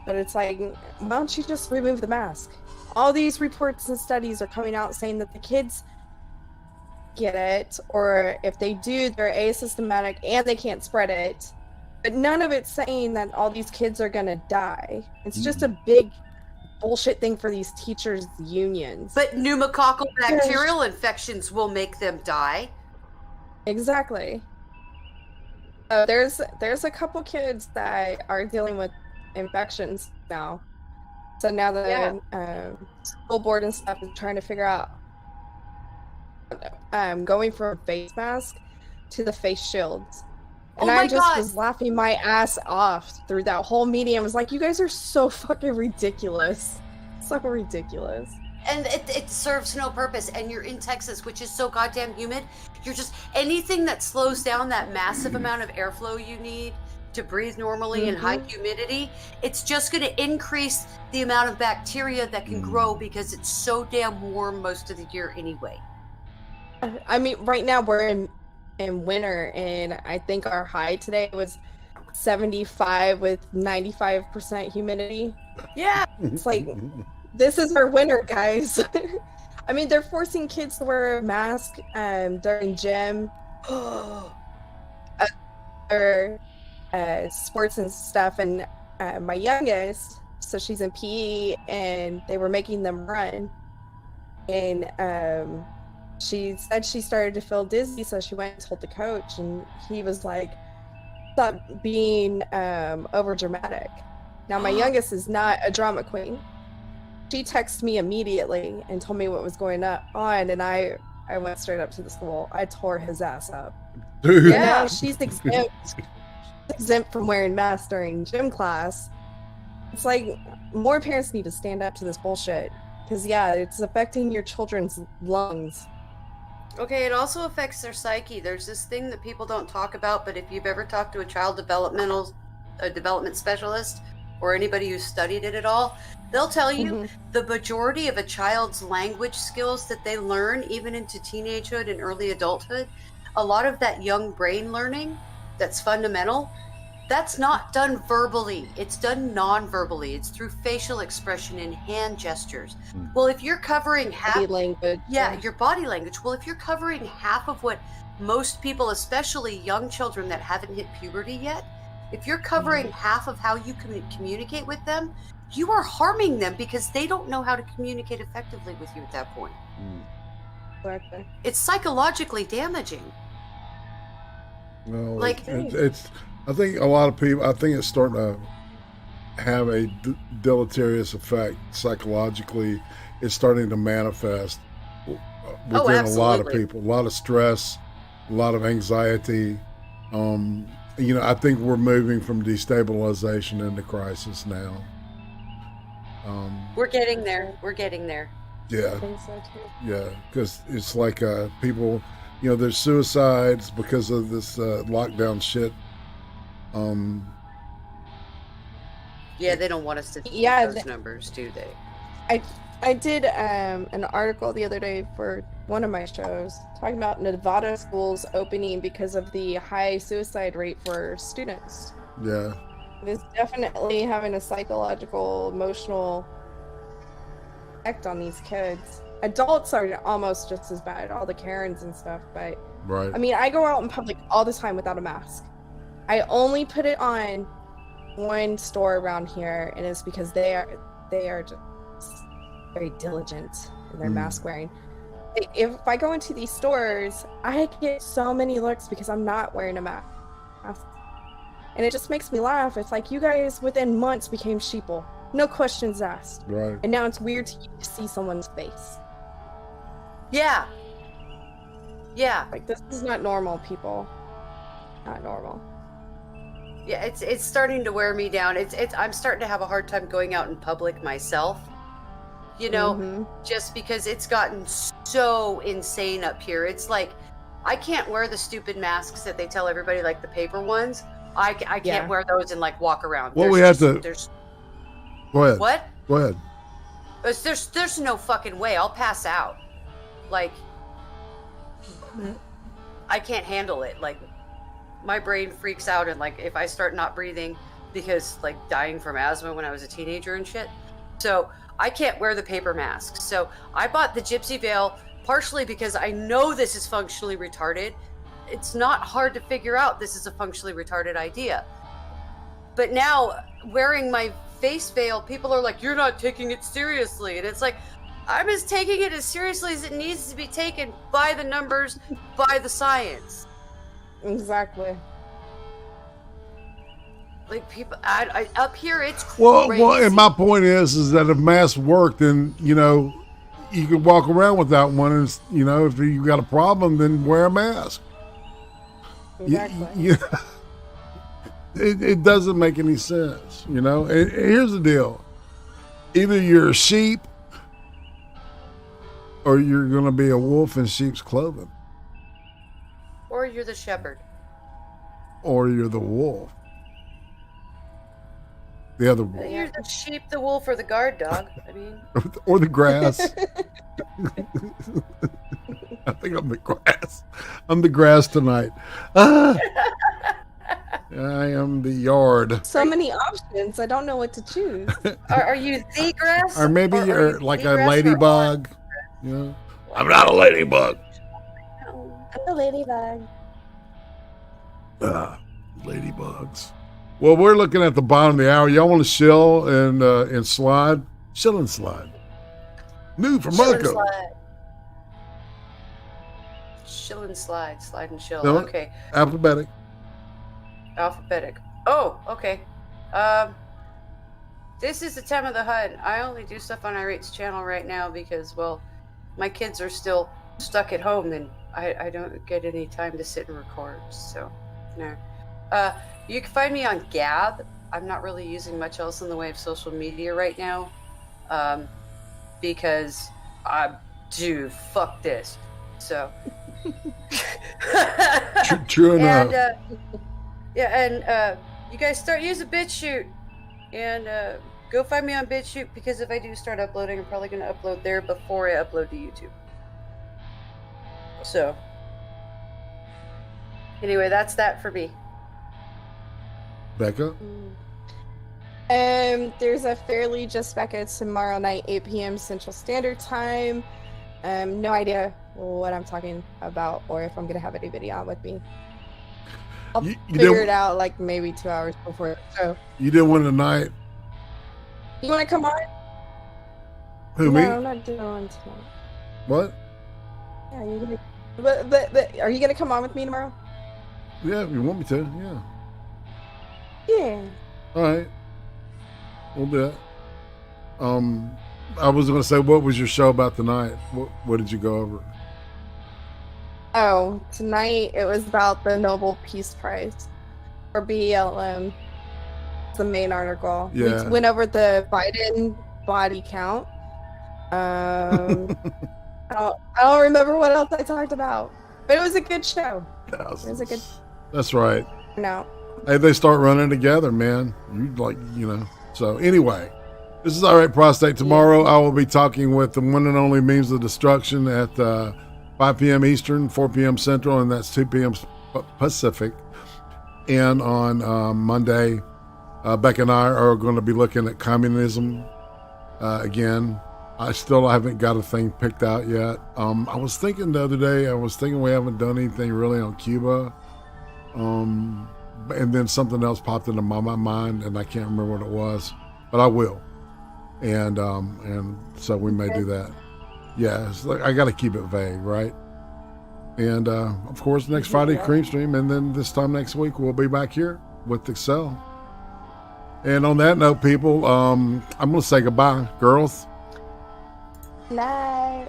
But it's like, why don't you just remove the mask? All these reports and studies are coming out saying that the kids get it, or if they do, they're asymptomatic and they can't spread it. But none of it's saying that all these kids are gonna die. It's just a big bullshit thing for these teachers' unions. But pneumococcal bacterial infections will make them die. Exactly. There's a couple kids that are dealing with infections now. So now the school board and stuff is trying to figure out going from a face mask to the face shields. And I just was laughing my ass off through that whole meeting. I was like, you guys are so fucking ridiculous. So ridiculous. And it serves no purpose. And you're in Texas, which is so goddamn humid. You're just, anything that slows down that massive amount of airflow you need to breathe normally in high humidity, it's just going to increase the amount of bacteria that can grow because it's so damn warm most of the year anyway. I mean, right now we're in winter, and I think our high today was 75 with 95% humidity. Yeah. It's like, this is our winter, guys. I mean, they're forcing kids to wear a mask during gym or sports and stuff. And my youngest, so she's in PE, and they were making them run. And she said she started to feel dizzy, so she went and told the coach, and he was like, stop being over dramatic. Now my youngest is not a drama queen. She texted me immediately and told me what was going on, and I went straight up to the school. I tore his ass up. Dude. And now she's exempt from wearing masks during gym class. It's like more parents need to stand up to this bullshit, because yeah, it's affecting your children's lungs. Okay, it also affects their psyche. There's this thing that people don't talk about, but if you've ever talked to a development specialist or anybody who's studied it at all, they'll tell you the majority of a child's language skills that they learn, even into teenagehood and early adulthood, a lot of that young brain learning that's fundamental, that's not done verbally. It's done non-verbally. It's through facial expression and hand gestures. Well, if you're covering half Body language. Yeah, your body language. Well, if you're covering half of what most people, especially young children that haven't hit puberty yet, if you're covering half of how you can communicate with them, you are harming them because they don't know how to communicate effectively with you at that point. Exactly. It's psychologically damaging. No, Like- it's. I think a lot of people. I think it's starting to have a deleterious effect psychologically. It's starting to manifest within a lot of absolutely. people. A lot of stress, a lot of anxiety. I think we're moving from destabilization into crisis now. We're getting there. We're getting there. Yeah. I think so too. Yeah, because it's like people, there's suicides because of this lockdown shit. Yeah, they don't want us to see Yeah, those numbers, do they? I did an article the other day for one of my shows talking about Nevada schools opening because of the high suicide rate for students. Yeah. It is definitely having a psychological, emotional effect on these kids. Adults are almost just as bad, all the Karens and stuff, but Right. I mean, I go out in public all the time without a mask. I only put it on one store around here, and it's because they are just very diligent in their mask wearing. If I go into these stores, I get so many looks because I'm not wearing a mask. And it just makes me laugh. It's like you guys within months became sheeple. No questions asked. Right. And now it's weird to see someone's face. Yeah. Yeah. Like, this is not normal, people. Not normal. Yeah, it's starting to wear me down. I'm starting to have a hard time going out in public myself. Just because it's gotten so insane up here. It's like I can't wear the stupid masks that they tell everybody, like the paper ones. I can't wear those and like walk around. Well, There's Go ahead. What? Go ahead. There's no fucking way. I'll pass out. Like I can't handle it. Like my brain freaks out, and like if I start not breathing because like dying from asthma when I was a teenager and shit. So I can't wear the paper masks. So I bought the Gypsy Veil partially because I know this is functionally retarded. It's not hard to figure out this is a functionally retarded idea. But now wearing my face veil, people are like, you're not taking it seriously. And it's like, I'm just taking it as seriously as it needs to be taken by the numbers, by the science. Exactly. Like people, I up here, it's Well, crazy. and my point is that if masks work, then you can walk around without one. And if you got a problem, then wear a mask. Exactly. It doesn't make any sense, And here's the deal: either you're a sheep, or you're going to be a wolf in sheep's clothing, Or you're the shepherd. or you're the wolf. The other wolf. You're the sheep, the wolf, or the guard dog. I mean, Or the grass. I think I'm the grass. I'm the grass tonight. I am the yard. So many options. I don't know what to choose. are you the grass? Or maybe are you're you like the a grass or ladybug. I'm not a ladybug. I'm a ladybug. Ladybugs. Well, we're looking at the bottom of the hour. Y'all want to chill and slide? Chill and slide. New from Chill and Marco. slide. Shill and slide. Slide and shill. No, Okay. alphabetic. Alphabetic. Oh, okay. This is the time of the hunt. I only do stuff on Irate's channel right now because, well, my kids are still stuck at home and I don't get any time to sit and record. So, no. You can find me on Gab. I'm not really using much else in the way of social media right now. Because dude, fuck this. So. True enough. And you guys start using BitChute and go find me on BitChute because if I do start uploading, I'm probably going to upload there before I upload to YouTube. So, anyway, that's that for me. Becca? There's a Fairly Just Becca tomorrow night, 8 p.m. Central Standard Time. No idea what I'm talking about or if I'm going to have anybody on with me. I'll figure it out like maybe 2 hours before the show. You did one tonight. You want to come on? Who, no, me? I'm not doing one tonight. What? Yeah, you're gonna. But are you gonna come on with me tomorrow? Yeah, if you want me to, yeah. Yeah. All right. We'll do that. I was going to say, what was your show about tonight? What did you go over? Oh, tonight it was about the Nobel Peace Prize for BLM. The main article. Yeah. We went over the Biden body count. I don't remember what else I talked about, but it was a good show. It was a good. That's right. No. Hey, they start running together, man. So anyway, this is All Right Prostate. Tomorrow I will be talking with the one and only Memes of Destruction at 5 p.m. Eastern, 4 p.m. Central, and that's 2 p.m. Pacific. And on Monday, Beck and I are going to be looking at communism again. I still haven't got a thing picked out yet. I was thinking the other day, we haven't done anything really on Cuba. And then something else popped into my mind, and I can't remember what it was, but I will. And so we may do that. Yeah, it's like, I got to keep it vague, right? And of course, next Friday, Cream Stream, and then this time next week, we'll be back here with Excel. And on that note, people, I'm going to say goodbye, girls. Night.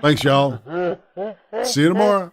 Thanks, y'all. See you tomorrow.